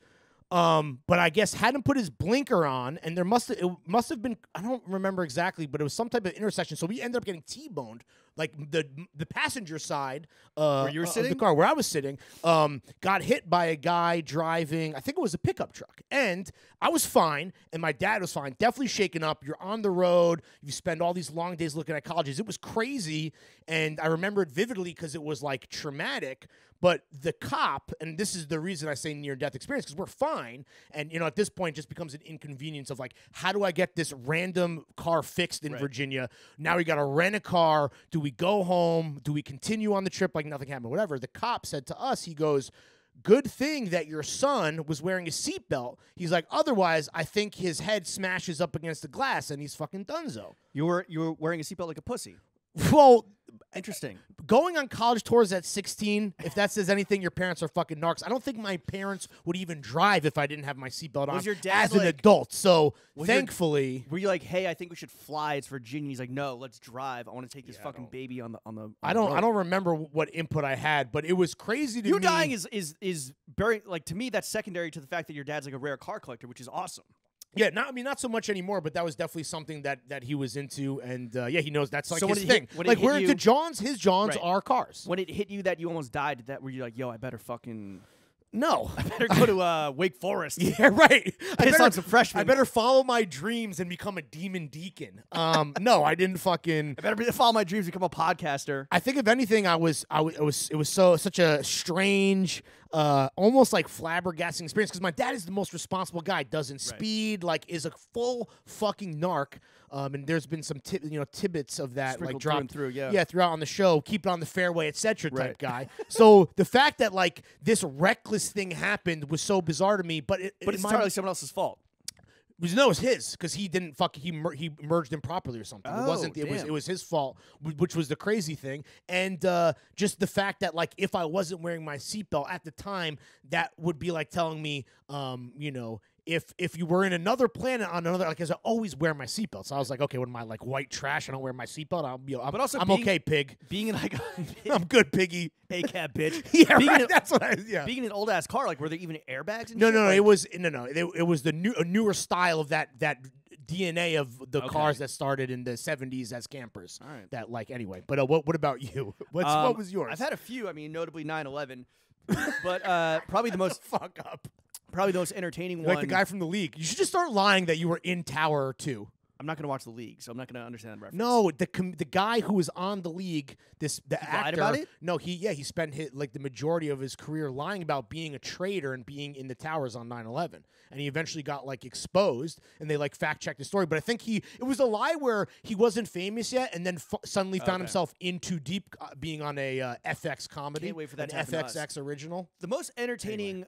Speaker 1: But I guess hadn't put his blinker on, and it must have been, I don't remember exactly, but it was some type of intersection. So we ended up getting T-boned, like the passenger side
Speaker 2: Where you were
Speaker 1: of
Speaker 2: sitting?
Speaker 1: the car where I was sitting. Got hit by a guy driving, I think it was a pickup truck, and I was fine, and my dad was fine. Definitely shaken up. You're on the road. You spend all these long days looking at colleges. It was crazy, and I remember it vividly because it was like traumatic. But the cop, and this is the reason I say near-death experience, because we're fine, and at this point, it just becomes an inconvenience of like, how do I get this random car fixed in Virginia? Now we got to rent a car. Do we go home? Do we continue on the trip like nothing happened? Whatever. The cop said to us, he goes, "Good thing that your son was wearing a seatbelt." He's like, otherwise, I think his head smashes up against the glass, and he's fucking donezo.
Speaker 2: you were wearing a seatbelt like a pussy.
Speaker 1: Well,
Speaker 2: Interesting.
Speaker 1: going on college tours at 16, if that says anything, your parents are fucking narcs. I don't think my parents would even drive if I didn't have my seatbelt on
Speaker 2: Was your dad
Speaker 1: as an
Speaker 2: like-
Speaker 1: adult. So
Speaker 2: was your-
Speaker 1: thankfully,
Speaker 2: Were you like, hey, I think we should fly? It's Virginia. He's like, no, let's drive. I want to take this fucking baby on the.
Speaker 1: I don't remember what input I had, but it was crazy to
Speaker 2: You
Speaker 1: me.
Speaker 2: dying is very, like, to me, that's secondary to the fact that your dad's like a rare car collector, which is awesome.
Speaker 1: Yeah, not so much anymore, but that was definitely something that he was into, and he knows that's like
Speaker 2: So when
Speaker 1: his
Speaker 2: it
Speaker 1: thing.
Speaker 2: hit- when it
Speaker 1: Like
Speaker 2: hit
Speaker 1: we're
Speaker 2: you-
Speaker 1: into Johns, his Johns
Speaker 2: Right.
Speaker 1: are cars.
Speaker 2: When it hit you that you almost died, were you like, yo, I better fucking
Speaker 1: No.
Speaker 2: better go to Wake Forest?
Speaker 1: Yeah, right.
Speaker 2: Piss on some freshmen.
Speaker 1: I better follow my dreams and become a demon deacon. No, I didn't fucking.
Speaker 2: I better follow my dreams, become a podcaster.
Speaker 1: I think if anything, it was such a strange, almost like flabbergasting experience because my dad is the most responsible guy. Doesn't speed, like is a full fucking narc. And there's been some tidbits of that
Speaker 2: Sprinkled
Speaker 1: like
Speaker 2: through
Speaker 1: dropped
Speaker 2: and through, yeah.
Speaker 1: throughout on the show. Keep it on the fairway, etc. type
Speaker 2: Right.
Speaker 1: guy. So the fact that like this reckless thing happened was so bizarre to me. But
Speaker 2: But
Speaker 1: in
Speaker 2: it's
Speaker 1: my-
Speaker 2: entirely someone else's fault.
Speaker 1: no, it was his because he didn't he merged improperly or something. It
Speaker 2: Oh,
Speaker 1: wasn't. It
Speaker 2: damn.
Speaker 1: was his fault, which was the crazy thing. And just the fact that like if I wasn't wearing my seatbelt at the time, that would be like telling me, if you were in another planet on another, like, as I always wear my seatbelt. So I was like, okay, what am I, like white trash? I don't wear my seatbelt.
Speaker 2: But also
Speaker 1: I'm
Speaker 2: being-
Speaker 1: okay, pig.
Speaker 2: Being in like
Speaker 1: I'm good, piggy.
Speaker 2: a cab bitch.
Speaker 1: Yeah,
Speaker 2: being
Speaker 1: right.
Speaker 2: in,
Speaker 1: That's what I. Yeah.
Speaker 2: being in an old ass car, like were there even airbags? And
Speaker 1: No,
Speaker 2: shit?
Speaker 1: no, no.
Speaker 2: Like,
Speaker 1: It was It was a newer style of that DNA of the cars that started in the 70s as campers.
Speaker 2: All right.
Speaker 1: That like anyway. But what about you? What was yours?
Speaker 2: I've had a few. I mean, notably 9/11, but probably the most
Speaker 1: fuck up.
Speaker 2: probably the most entertaining
Speaker 1: Like
Speaker 2: one.
Speaker 1: the guy from the league. You should just start lying that you were in Tower 2.
Speaker 2: I'm not going to watch the league, so I'm not going to understand the reference.
Speaker 1: No, the guy who was on the league, the actor.
Speaker 2: lied about it?
Speaker 1: No, he spent like the majority of his career lying about being a traitor and being in the towers on 9/11, and he eventually got like exposed, and they like fact checked the story. But I think it was a lie where he wasn't famous yet, and then suddenly found himself in too deep, being on a FX comedy,
Speaker 2: Can't wait for that
Speaker 1: an
Speaker 2: to happen to us.
Speaker 1: FXX original.
Speaker 2: The most entertaining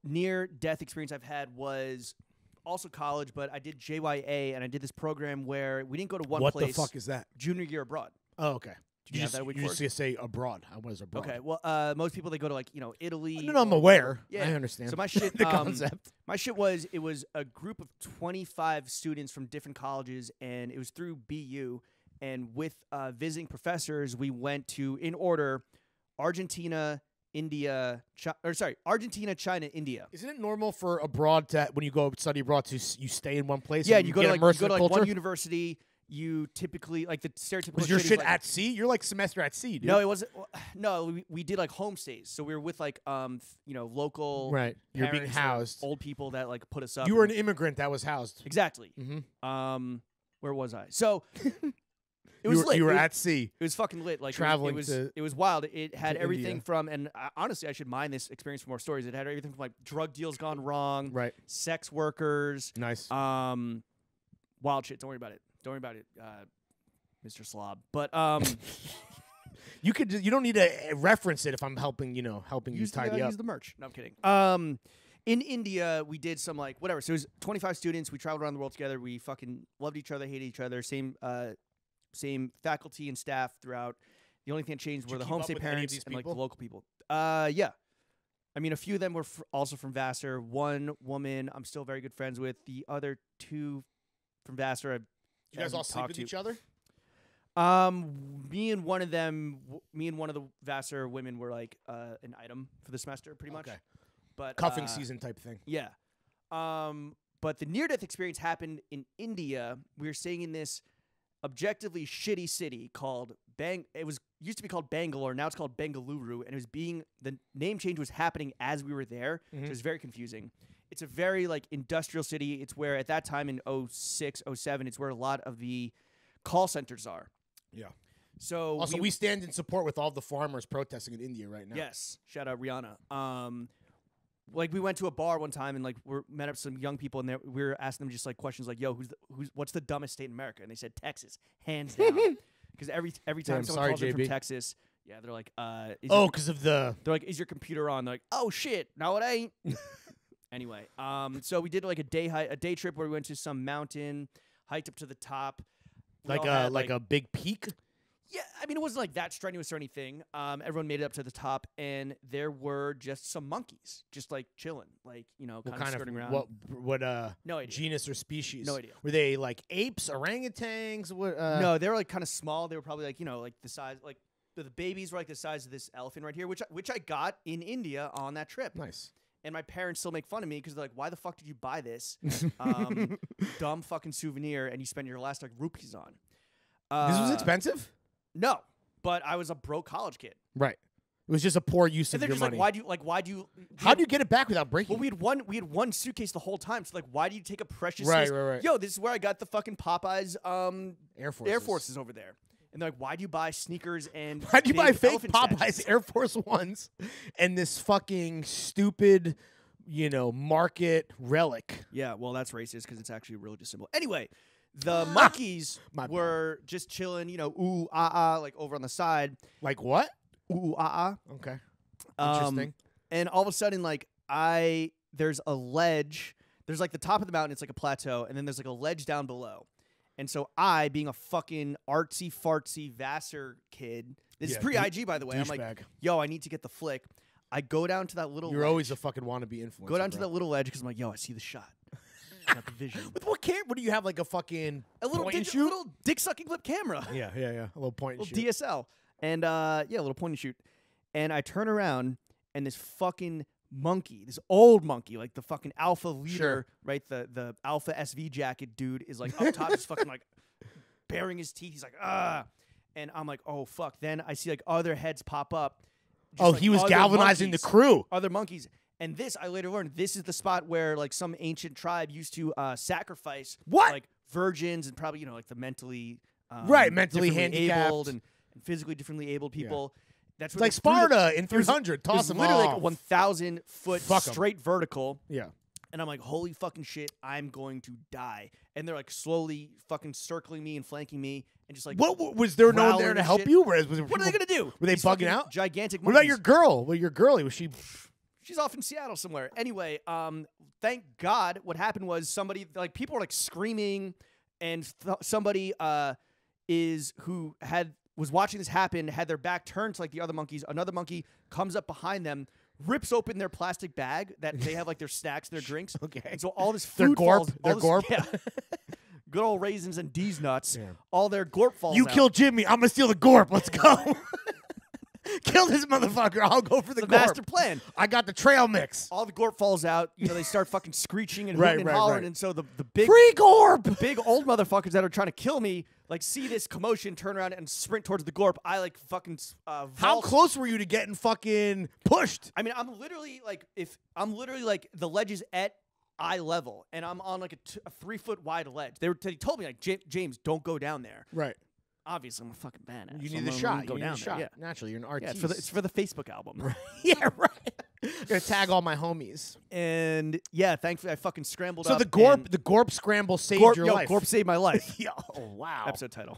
Speaker 2: near death experience I've had was also college, but I did JYA, and I did this program where we didn't go to one
Speaker 1: What
Speaker 2: place.
Speaker 1: the fuck is that?
Speaker 2: Junior year abroad.
Speaker 1: Oh, okay.
Speaker 2: Did you have that a week
Speaker 1: you
Speaker 2: for
Speaker 1: just
Speaker 2: us?
Speaker 1: say abroad. I was abroad.
Speaker 2: Okay, well, most people they go to like Italy.
Speaker 1: No, I'm
Speaker 2: or-
Speaker 1: aware.
Speaker 2: Yeah,
Speaker 1: I understand.
Speaker 2: So my shit,
Speaker 1: the concept.
Speaker 2: My shit was it was a group of 25 students from different colleges, and it was through BU, And with visiting professors, we went to, in order, Argentina, Argentina, China, India.
Speaker 1: Isn't it normal for abroad to when you go study abroad to you stay in one place?
Speaker 2: Yeah,
Speaker 1: and
Speaker 2: you go
Speaker 1: get
Speaker 2: to
Speaker 1: immersed in the culture?
Speaker 2: one university. You typically like the stereotypical.
Speaker 1: Was your
Speaker 2: is,
Speaker 1: shit
Speaker 2: like,
Speaker 1: at sea? You're like semester at sea, dude.
Speaker 2: No, it wasn't. No, we did like homestays. So we were with like local
Speaker 1: Right. You're being
Speaker 2: parents or
Speaker 1: housed.
Speaker 2: old people that like put us up.
Speaker 1: You were
Speaker 2: and-
Speaker 1: an immigrant that was housed.
Speaker 2: exactly.
Speaker 1: Mm-hmm.
Speaker 2: Where was I? So it was lit.
Speaker 1: You were
Speaker 2: It was-
Speaker 1: at sea.
Speaker 2: It was fucking lit. Like
Speaker 1: Traveling
Speaker 2: it was
Speaker 1: to-
Speaker 2: it was wild. It had
Speaker 1: to
Speaker 2: everything
Speaker 1: India.
Speaker 2: from, and honestly, I should mine this experience for more stories. It had everything from like drug deals gone wrong,
Speaker 1: Right.
Speaker 2: sex workers,
Speaker 1: Nice.
Speaker 2: wild shit. Don't worry about it. Don't worry about it, Mr. Slob. But
Speaker 1: You could. You don't need to reference it if I'm helping. Helping you tidy up.
Speaker 2: use the merch. No, I'm kidding. In India, we did some like whatever. So it was 25 students. We traveled around the world together. We fucking loved each other, hated each other. Same faculty and staff throughout. The only thing that changed
Speaker 1: Did
Speaker 2: were
Speaker 1: you
Speaker 2: the
Speaker 1: keep up
Speaker 2: homestay
Speaker 1: with any of
Speaker 2: parents
Speaker 1: these
Speaker 2: and like the
Speaker 1: people?
Speaker 2: local people. Yeah. I mean, a few of them were also from Vassar. One woman I'm still very good friends with. The other two from Vassar,
Speaker 1: You guys all
Speaker 2: haven't
Speaker 1: sleep
Speaker 2: talked
Speaker 1: with
Speaker 2: to.
Speaker 1: each other?
Speaker 2: Me and one of the Vassar women were like an item for the semester, pretty much.
Speaker 1: Okay.
Speaker 2: But
Speaker 1: Cuffing season type thing.
Speaker 2: Yeah. But the near-death experience happened in India. We were staying in this objectively shitty city called It used to be called Bangalore. Now it's called Bengaluru, and the name change was happening as we were there. So it was very confusing. It's a very like industrial city. It's where at that time in 06, 07, it's where a lot of the call centers are.
Speaker 1: Yeah.
Speaker 2: So
Speaker 1: Also, we stand in support with all the farmers protesting in India right now.
Speaker 2: Yes, shout out Rihanna. Like we went to a bar one time and like we met up some young people and we were asking them just like questions like, "Yo, what's the dumbest state in America?" And they said Texas, hands down. Because every time
Speaker 1: Damn,
Speaker 2: someone
Speaker 1: sorry,
Speaker 2: calls in from
Speaker 1: JB.
Speaker 2: Texas, yeah, they're like,
Speaker 1: Because of the.
Speaker 2: they're like, "Is your computer on?" They're like, "Oh shit, no it ain't." Anyway, so we did like a day trip where we went to some mountain, hiked up to the top. We all had,
Speaker 1: Like a big peak.
Speaker 2: yeah, I mean, it wasn't like that strenuous or anything. Everyone made it up to the top, and there were just some monkeys, just like chilling, like kind of skirting around.
Speaker 1: What
Speaker 2: No idea.
Speaker 1: genus or species?
Speaker 2: No idea.
Speaker 1: Were they like apes, orangutans? What?
Speaker 2: No, they were like kind of small. They were probably like like the size, like the babies were like the size of this elephant right here, which I got in India on that trip.
Speaker 1: Nice.
Speaker 2: And my parents still make fun of me because they're like, "Why the fuck did you buy this dumb fucking souvenir and you spend your last like rupees on?"
Speaker 1: This was expensive.
Speaker 2: No, but I was a broke college kid.
Speaker 1: Right. It was just a poor use
Speaker 2: And
Speaker 1: of
Speaker 2: they're
Speaker 1: your
Speaker 2: just
Speaker 1: money.
Speaker 2: like, why do you?
Speaker 1: How do you get it back without breaking?
Speaker 2: Well, we had one suitcase the whole time. So like, why do you take a precious?
Speaker 1: Right,
Speaker 2: suitcase?
Speaker 1: right.
Speaker 2: Yo, this is where I got the fucking Popeyes
Speaker 1: Air Forces.
Speaker 2: Air Forces over there. And they're like, why do you buy sneakers and
Speaker 1: Why do you
Speaker 2: big
Speaker 1: buy fake
Speaker 2: elephant
Speaker 1: Popeyes
Speaker 2: statues?
Speaker 1: Air Force Ones and this fucking stupid, market relic?
Speaker 2: Yeah, well, that's racist because it's actually a religious symbol. Anyway, the monkeys
Speaker 1: My bad.
Speaker 2: were just chilling, ooh ah, like over on the side,
Speaker 1: Like what?
Speaker 2: ooh ah.
Speaker 1: Okay.
Speaker 2: Um,
Speaker 1: Interesting.
Speaker 2: And all of a sudden, like there's a ledge. There's like the top of the mountain. It's like a plateau, and then there's like a ledge down below. And so I, being a fucking artsy fartsy Vassar kid, this is
Speaker 1: Yeah,
Speaker 2: pre-IG by the way. I'm like,
Speaker 1: douchebag.
Speaker 2: yo, I need to get the flick. I go down to that little.
Speaker 1: You're
Speaker 2: ledge,
Speaker 1: always a fucking wannabe influencer.
Speaker 2: go down to
Speaker 1: bro.
Speaker 2: that little ledge because I'm like, yo, I see the shot. I got the vision.
Speaker 1: With what camera? What do you have? Like a fucking
Speaker 2: A little
Speaker 1: point and
Speaker 2: dick,
Speaker 1: shoot?
Speaker 2: little dick sucking clip camera.
Speaker 1: Yeah. A little point and
Speaker 2: Little
Speaker 1: shoot.
Speaker 2: DSL. And a little point and shoot. And I turn around and this fucking monkey, this old monkey, like the fucking alpha leader,
Speaker 1: Sure.
Speaker 2: right? The alpha SV jacket dude is like up top, just fucking like baring his teeth. He's like, ah. And I'm like, oh fuck. Then I see like other heads pop up. just,
Speaker 1: Oh,
Speaker 2: like,
Speaker 1: he was
Speaker 2: other
Speaker 1: galvanizing the
Speaker 2: monkeys.
Speaker 1: crew.
Speaker 2: Other monkeys. And this, I later learned, this is the spot where like some ancient tribe used to sacrifice
Speaker 1: What?
Speaker 2: like virgins and probably like the mentally
Speaker 1: Right, mentally
Speaker 2: differently
Speaker 1: handicapped.
Speaker 2: abled and physically differently abled people. That's
Speaker 1: It's
Speaker 2: where
Speaker 1: like
Speaker 2: they threw the-
Speaker 1: Sparta in
Speaker 2: it was-
Speaker 1: 300.
Speaker 2: it was
Speaker 1: Toss them
Speaker 2: literally like a
Speaker 1: off.
Speaker 2: 1,000 foot
Speaker 1: Fuck 'em.
Speaker 2: straight vertical.
Speaker 1: Yeah.
Speaker 2: And I'm like, holy fucking shit, I'm going to die. And they're like slowly fucking circling me and flanking me and just like,
Speaker 1: What was there no one
Speaker 2: growling
Speaker 1: there to
Speaker 2: and
Speaker 1: help
Speaker 2: shit.
Speaker 1: you?
Speaker 2: What are they gonna do?
Speaker 1: Were they
Speaker 2: These
Speaker 1: bugging
Speaker 2: fucking
Speaker 1: out?
Speaker 2: Gigantic.
Speaker 1: What about
Speaker 2: monkeys.
Speaker 1: your girl? Well, your girlie was she?
Speaker 2: She's off in Seattle somewhere. Anyway, thank God what happened was somebody, like people were like screaming and somebody was watching this happen, had their back turned to like the other monkeys. Another monkey comes up behind them, rips open their plastic bag that they have like their snacks, their drinks.
Speaker 1: Okay.
Speaker 2: And so all this
Speaker 1: Their
Speaker 2: food
Speaker 1: gorp,
Speaker 2: falls.
Speaker 1: their
Speaker 2: all
Speaker 1: gorp.
Speaker 2: this, yeah. good old raisins and D's nuts.
Speaker 1: Damn.
Speaker 2: All their gorp falls
Speaker 1: You
Speaker 2: out.
Speaker 1: killed Jimmy. I'm gonna steal the gorp. Let's go. Kill this motherfucker. I'll go for the
Speaker 2: the
Speaker 1: gorp.
Speaker 2: master plan.
Speaker 1: I got the trail mix.
Speaker 2: All the gorp falls out. You know, they start fucking screeching and
Speaker 1: Right,
Speaker 2: hooting and
Speaker 1: right,
Speaker 2: hollering.
Speaker 1: right.
Speaker 2: And so the big
Speaker 1: Free gorp.
Speaker 2: big old motherfuckers that are trying to kill me, like, see this commotion, turn around and sprint towards the gorp. I like fucking
Speaker 1: How
Speaker 2: vault.
Speaker 1: close were you to getting fucking pushed?
Speaker 2: I mean, I'm literally like the ledge is at eye level, and I'm on like a 3 foot wide ledge. They told me like James, don't go down there.
Speaker 1: Right.
Speaker 2: Obviously, I'm a fucking badass.
Speaker 1: You
Speaker 2: so
Speaker 1: need
Speaker 2: I'm
Speaker 1: the
Speaker 2: gonna
Speaker 1: shot.
Speaker 2: Go
Speaker 1: You need
Speaker 2: down
Speaker 1: the
Speaker 2: there.
Speaker 1: shot.
Speaker 2: Yeah.
Speaker 1: Naturally, you're an
Speaker 2: Yeah,
Speaker 1: artist.
Speaker 2: it's for the Facebook album.
Speaker 1: Yeah, right. Gonna tag all my homies.
Speaker 2: And yeah, thankfully I fucking scrambled
Speaker 1: So
Speaker 2: up.
Speaker 1: the gorp,
Speaker 2: and
Speaker 1: the gorp scramble saved
Speaker 2: gorp,
Speaker 1: your
Speaker 2: yo,
Speaker 1: life.
Speaker 2: gorp saved my life.
Speaker 1: Yo, wow.
Speaker 2: Episode title.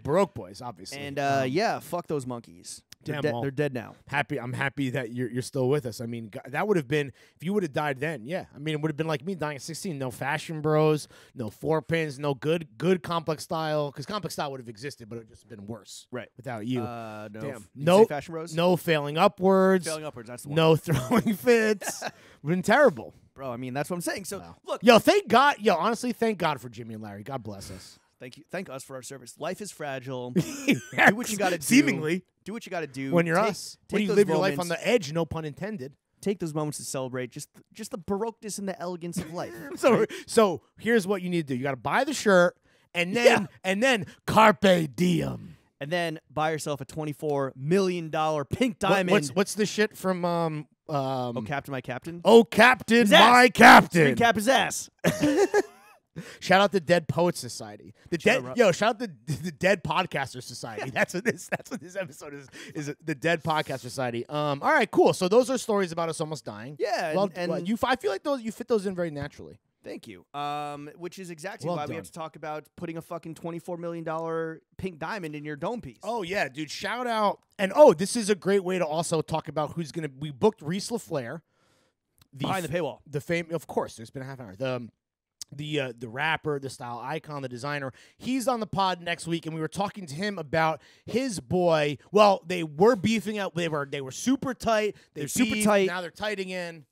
Speaker 1: Baroque boys, obviously.
Speaker 2: And yeah, fuck those monkeys. They're,
Speaker 1: Damn, well.
Speaker 2: they're dead now.
Speaker 1: I'm happy that you're still with us. I mean, that would have been if you would have died then. Yeah, I mean, it would have been like me dying at 16. No fashion bros, no 4-pins, no good complex style. Because complex style would have existed, but it would have just been worse.
Speaker 2: Right.
Speaker 1: Without you.
Speaker 2: No.
Speaker 1: Damn.
Speaker 2: Did you
Speaker 1: No
Speaker 2: say Fashion Bros?
Speaker 1: No failing upwards.
Speaker 2: Failing upwards. That's the one.
Speaker 1: No throwing fits. Been terrible.
Speaker 2: Bro, I mean, that's what I'm saying. So
Speaker 1: Wow.
Speaker 2: look,
Speaker 1: Yo, thank God. Yo, honestly, thank God for Jimmy and Larry. God bless us.
Speaker 2: thank you, thank us for our service. Life is fragile. Do what you got to do.
Speaker 1: Seemingly,
Speaker 2: Do what you got to do.
Speaker 1: when you're
Speaker 2: Take-
Speaker 1: us,
Speaker 2: Take
Speaker 1: when you
Speaker 2: those
Speaker 1: live your life on
Speaker 2: moments-
Speaker 1: the edge, no pun intended.
Speaker 2: Take those moments to celebrate just the baroqueness and the elegance of life.
Speaker 1: So here's what you need to do. You got to buy the shirt, and then carpe diem.
Speaker 2: And then buy yourself a $24 million pink diamond.
Speaker 1: What's the shit from
Speaker 2: Oh, Captain, my captain.
Speaker 1: Oh, Captain,
Speaker 2: His ass.
Speaker 1: my captain.
Speaker 2: Screen cap his ass.
Speaker 1: Shout out the Dead Poets Society.
Speaker 2: Shout out-
Speaker 1: Shout out the Dead Podcaster Society. That's what this episode is the Dead Podcast Society. All right, cool. So those are stories about us almost dying.
Speaker 2: Yeah,
Speaker 1: Well,
Speaker 2: and
Speaker 1: I feel like you fit those in very naturally.
Speaker 2: thank you. Which is exactly
Speaker 1: Well
Speaker 2: why we
Speaker 1: done.
Speaker 2: have to talk about putting a fucking $24 million pink diamond in your dome piece.
Speaker 1: Oh yeah, dude! Shout out, and this is a great way to also talk about who's gonna. We booked Reese LaFleur,
Speaker 2: behind the paywall.
Speaker 1: the fame. Of course, there's been a half hour. The rapper, the style icon, the designer. He's on the pod next week, and we were talking to him about his boy. Well, they were beefing out. They were super tight.
Speaker 2: They're super
Speaker 1: beefed,
Speaker 2: tight.
Speaker 1: Now they're tight again.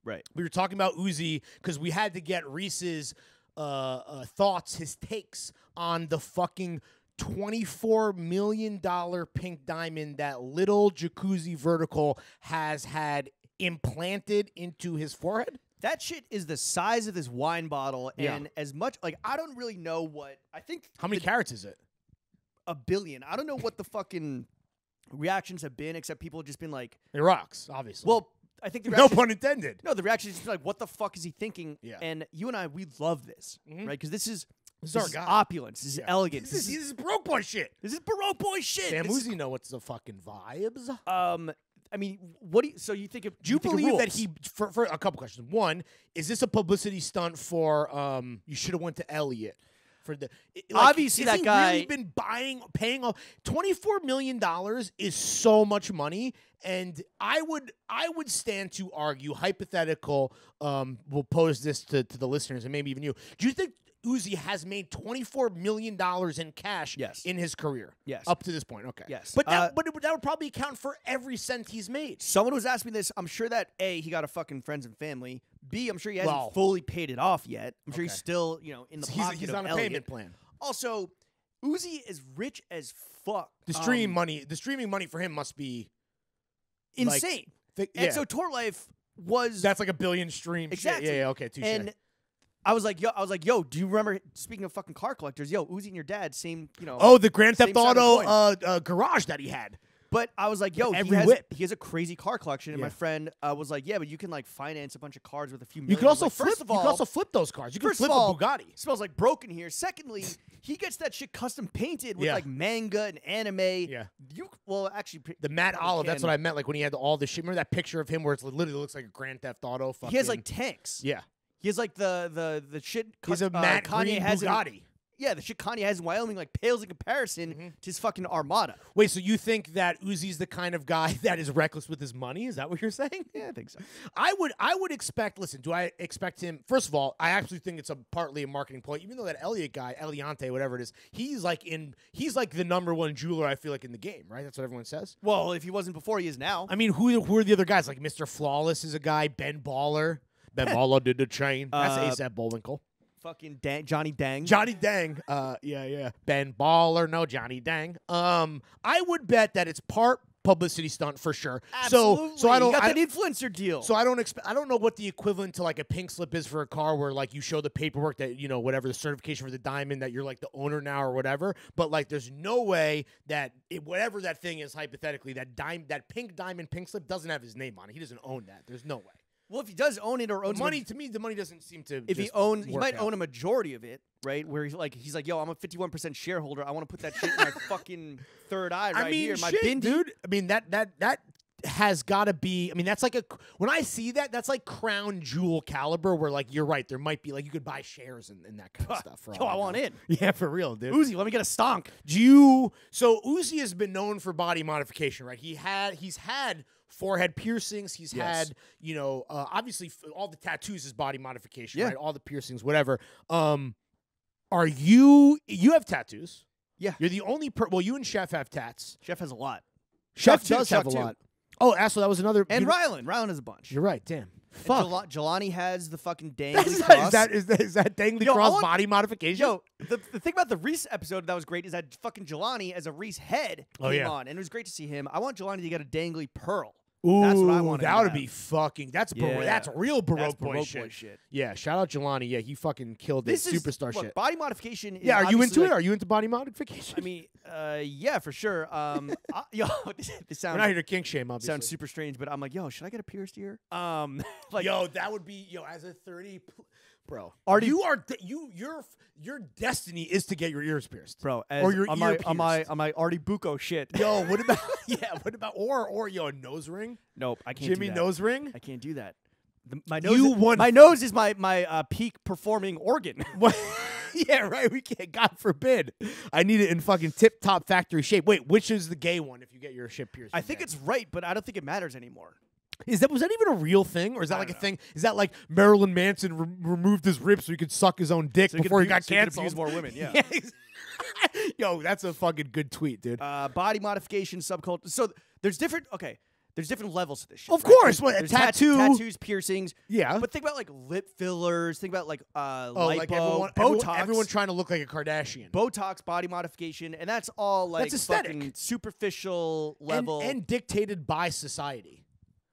Speaker 2: Right.
Speaker 1: We were talking about Uzi because we had to get Reese's thoughts, his takes on the fucking $24 million pink diamond that little Jacuzzi Vertical has had implanted into his forehead.
Speaker 2: That shit is the size of this wine bottle,
Speaker 1: Yeah.
Speaker 2: and as much like I don't really know what I think.
Speaker 1: How many carats is it?
Speaker 2: A billion. I don't know what the fucking reactions have been, except people have just been like,
Speaker 1: It rocks, obviously.
Speaker 2: well, I think the
Speaker 1: no
Speaker 2: reaction.
Speaker 1: pun intended.
Speaker 2: No, the reaction is just like, what the fuck is he thinking?
Speaker 1: Yeah.
Speaker 2: And you and I, we love this,
Speaker 1: Mhm.
Speaker 2: right? Because this is
Speaker 1: This is our guy.
Speaker 2: opulence. This is
Speaker 1: Yeah.
Speaker 2: elegance.
Speaker 1: This is broke boy shit.
Speaker 2: This is Baroque boy shit.
Speaker 1: Damn,
Speaker 2: This is-
Speaker 1: Uzi know what's the fucking vibes.
Speaker 2: I mean, what do you? So you think of?
Speaker 1: Do you
Speaker 2: think of
Speaker 1: believe that
Speaker 2: rules.
Speaker 1: he for a couple questions? One, is this a publicity stunt for you should have went to Elliot for the
Speaker 2: Obviously,
Speaker 1: has
Speaker 2: that
Speaker 1: he
Speaker 2: guy-
Speaker 1: really been paying off $24 million is so much money, and I would stand to argue hypothetical. We'll pose this to the listeners and maybe even you. Do you think Uzi has made $24 million in cash
Speaker 2: Yes.
Speaker 1: in his career?
Speaker 2: Yes.
Speaker 1: Up to this point, okay.
Speaker 2: Yes.
Speaker 1: But that would probably account for every cent he's made.
Speaker 2: Someone was asking me this. I'm sure that A, he got a fucking friends and family. B, I'm sure he hasn't
Speaker 1: Well-
Speaker 2: fully paid it off yet. I'm sure he's
Speaker 1: Okay.
Speaker 2: still, in the pocket
Speaker 1: He's
Speaker 2: of
Speaker 1: on a
Speaker 2: Elliot.
Speaker 1: payment plan.
Speaker 2: Also, Uzi is rich as fuck.
Speaker 1: The streaming money for him must be
Speaker 2: insane.
Speaker 1: yeah.
Speaker 2: And so Tour Life was
Speaker 1: That's like a billion stream.
Speaker 2: Exactly.
Speaker 1: Shit. Yeah. Okay. Touche.
Speaker 2: and I was like, yo, do you remember? Speaking of fucking car collectors, yo, Uzi and your dad, same,
Speaker 1: oh, the Grand
Speaker 2: same
Speaker 1: Theft
Speaker 2: side of the
Speaker 1: Auto garage that he had.
Speaker 2: But I was like, yo,
Speaker 1: Every whip.
Speaker 2: he has a crazy car collection. And
Speaker 1: Yeah.
Speaker 2: my friend was like, yeah, but you can like finance a bunch of cars with a few
Speaker 1: You
Speaker 2: million.
Speaker 1: could also
Speaker 2: I was like,
Speaker 1: flip.
Speaker 2: First of all,
Speaker 1: you could also flip those cars. You could
Speaker 2: first
Speaker 1: flip
Speaker 2: of all,
Speaker 1: a Bugatti.
Speaker 2: smells like broken here. Secondly, he gets that shit custom painted with
Speaker 1: Yeah.
Speaker 2: like manga and anime.
Speaker 1: Yeah.
Speaker 2: Actually,
Speaker 1: The Matt
Speaker 2: probably
Speaker 1: Olive. That's
Speaker 2: can.
Speaker 1: what I meant. Like when he had all the shit. Remember that picture of him where it literally looks like a Grand Theft Auto. Fucking,
Speaker 2: he has like tanks.
Speaker 1: yeah.
Speaker 2: He has like the shit.
Speaker 1: He's a Matt
Speaker 2: Kanye
Speaker 1: Green
Speaker 2: has in-
Speaker 1: Bugatti.
Speaker 2: yeah, the shit Kanye has in Wyoming like pales in comparison to his fucking Armada.
Speaker 1: Wait, so you think that Uzi's the kind of guy that is reckless with his money? Is that what you're saying?
Speaker 2: Yeah, I think so.
Speaker 1: I would expect. Listen, do I expect him? First of all, I actually think it's partly a marketing point. Even though that Elliot guy, Eliante, whatever it is, he's like the number one jeweler. I feel like in the game, right? That's what everyone says.
Speaker 2: Well, if he wasn't before, he is now.
Speaker 1: I mean, who are the other guys? Like Mr. Flawless is a guy. Ben Baller. Ben Baller did the chain. That's ASAP Bullwinkle.
Speaker 2: Fucking Johnny Dang.
Speaker 1: Johnny Dang. Yeah. Ben Ball or no Johnny Dang. I would bet that it's part publicity stunt for sure.
Speaker 2: Absolutely.
Speaker 1: So I don't.
Speaker 2: You got
Speaker 1: I,
Speaker 2: that influencer deal.
Speaker 1: So I don't know what the equivalent to like a pink slip is for a car, where like you show the paperwork that whatever the certification for the diamond that you're like the owner now or whatever. But like, there's no way that whatever that thing is hypothetically, that pink diamond pink slip doesn't have his name on it. He doesn't own that. There's no way.
Speaker 2: Well, if he does own it or owns
Speaker 1: Money to me, the money doesn't seem to.
Speaker 2: if he
Speaker 1: just
Speaker 2: owns, he
Speaker 1: work
Speaker 2: might
Speaker 1: out.
Speaker 2: own a majority of it, right? Where he's like, yo, I'm a 51% shareholder. I want to put that shit in my fucking third eye right here. My
Speaker 1: shit,
Speaker 2: bindi.
Speaker 1: dude. I mean, that has got to be. I mean, that's like when I see that, that's like crown jewel caliber. Where like you're right, there might be like you could buy shares in that kind of stuff. For
Speaker 2: Yo,
Speaker 1: all
Speaker 2: I
Speaker 1: know.
Speaker 2: want in.
Speaker 1: Yeah, for real, dude.
Speaker 2: Uzi, let me get a stonk.
Speaker 1: So Uzi has been known for body modification, right? He's had forehead piercings. He's
Speaker 2: Yes.
Speaker 1: had, obviously all the tattoos is body modification,
Speaker 2: Yeah.
Speaker 1: right? All the piercings, whatever. Are you have tattoos?
Speaker 2: Yeah.
Speaker 1: You're the only well, you and Chef have tats.
Speaker 2: Chef has a lot.
Speaker 1: Chef
Speaker 2: does have a
Speaker 1: too.
Speaker 2: lot.
Speaker 1: Oh, Asshole, that was another.
Speaker 2: And
Speaker 1: you-
Speaker 2: Rylan. Rylan has a bunch.
Speaker 1: You're right. Damn.
Speaker 2: And
Speaker 1: Fuck.
Speaker 2: Jelani has the fucking dangly
Speaker 1: Is
Speaker 2: cross.
Speaker 1: that dangly
Speaker 2: Yo, I
Speaker 1: cross
Speaker 2: want-
Speaker 1: body modification?
Speaker 2: Yo, the thing about the Reese episode that was great is that fucking Jelani as a Reese head came
Speaker 1: yeah.
Speaker 2: on, and it was great to see him. I want Jelani to get a dangly pearl.
Speaker 1: Ooh,
Speaker 2: That's what I want.
Speaker 1: that would be fucking. That's
Speaker 2: Yeah.
Speaker 1: that's real Baroque
Speaker 2: That's
Speaker 1: boy
Speaker 2: Baroque
Speaker 1: shit.
Speaker 2: boy shit.
Speaker 1: Yeah, shout out Jelani. Yeah, he fucking killed it.
Speaker 2: This is
Speaker 1: Superstar
Speaker 2: look,
Speaker 1: shit.
Speaker 2: Body modification. Is
Speaker 1: Yeah, are you
Speaker 2: obviously,
Speaker 1: into it?
Speaker 2: like-
Speaker 1: Are you into body modification?
Speaker 2: I mean, yeah, for sure. Yo, this
Speaker 1: we're
Speaker 2: sounds
Speaker 1: not here to kink shame, obviously.
Speaker 2: sounds super strange, but I'm like, yo, should I get a pierced ear? Like,
Speaker 1: yo, that would be as a 30, bro.
Speaker 2: Already-
Speaker 1: you are your destiny is to get your ears pierced,
Speaker 2: bro,
Speaker 1: or your
Speaker 2: on
Speaker 1: ear
Speaker 2: my
Speaker 1: pierced.
Speaker 2: on my Artie Bucco shit.
Speaker 1: Yo, what about or a nose ring?
Speaker 2: Nope, I can't.
Speaker 1: Jimmy
Speaker 2: do that.
Speaker 1: nose ring?
Speaker 2: I can't do that. My
Speaker 1: You
Speaker 2: nose.
Speaker 1: want-
Speaker 2: My nose is my peak performing organ.
Speaker 1: What? Yeah, right. We can't. God forbid. I need it in fucking tip top factory shape. Wait, which is the gay one? If you get your shit pierced,
Speaker 2: I think it's right, but I don't think it matters anymore.
Speaker 1: was that even a real thing, or is that like a thing? Is that like Marilyn Manson removed his ribs so he could suck his own dick before he got canceled?
Speaker 2: Abuse more women. Yeah.
Speaker 1: Yo, that's a fucking good tweet, dude.
Speaker 2: Body modification subculture. So there's different. Okay. There's different levels to this shit.
Speaker 1: Of
Speaker 2: right?
Speaker 1: course, what, a
Speaker 2: There's
Speaker 1: tattoo-
Speaker 2: tattoos, piercings.
Speaker 1: Yeah.
Speaker 2: But think about like lip fillers. Think about like lipo,
Speaker 1: like
Speaker 2: Botox.
Speaker 1: everyone trying to look like a Kardashian.
Speaker 2: Botox, body modification, and that's all like
Speaker 1: That's aesthetic.
Speaker 2: fucking superficial level.
Speaker 1: and dictated by society.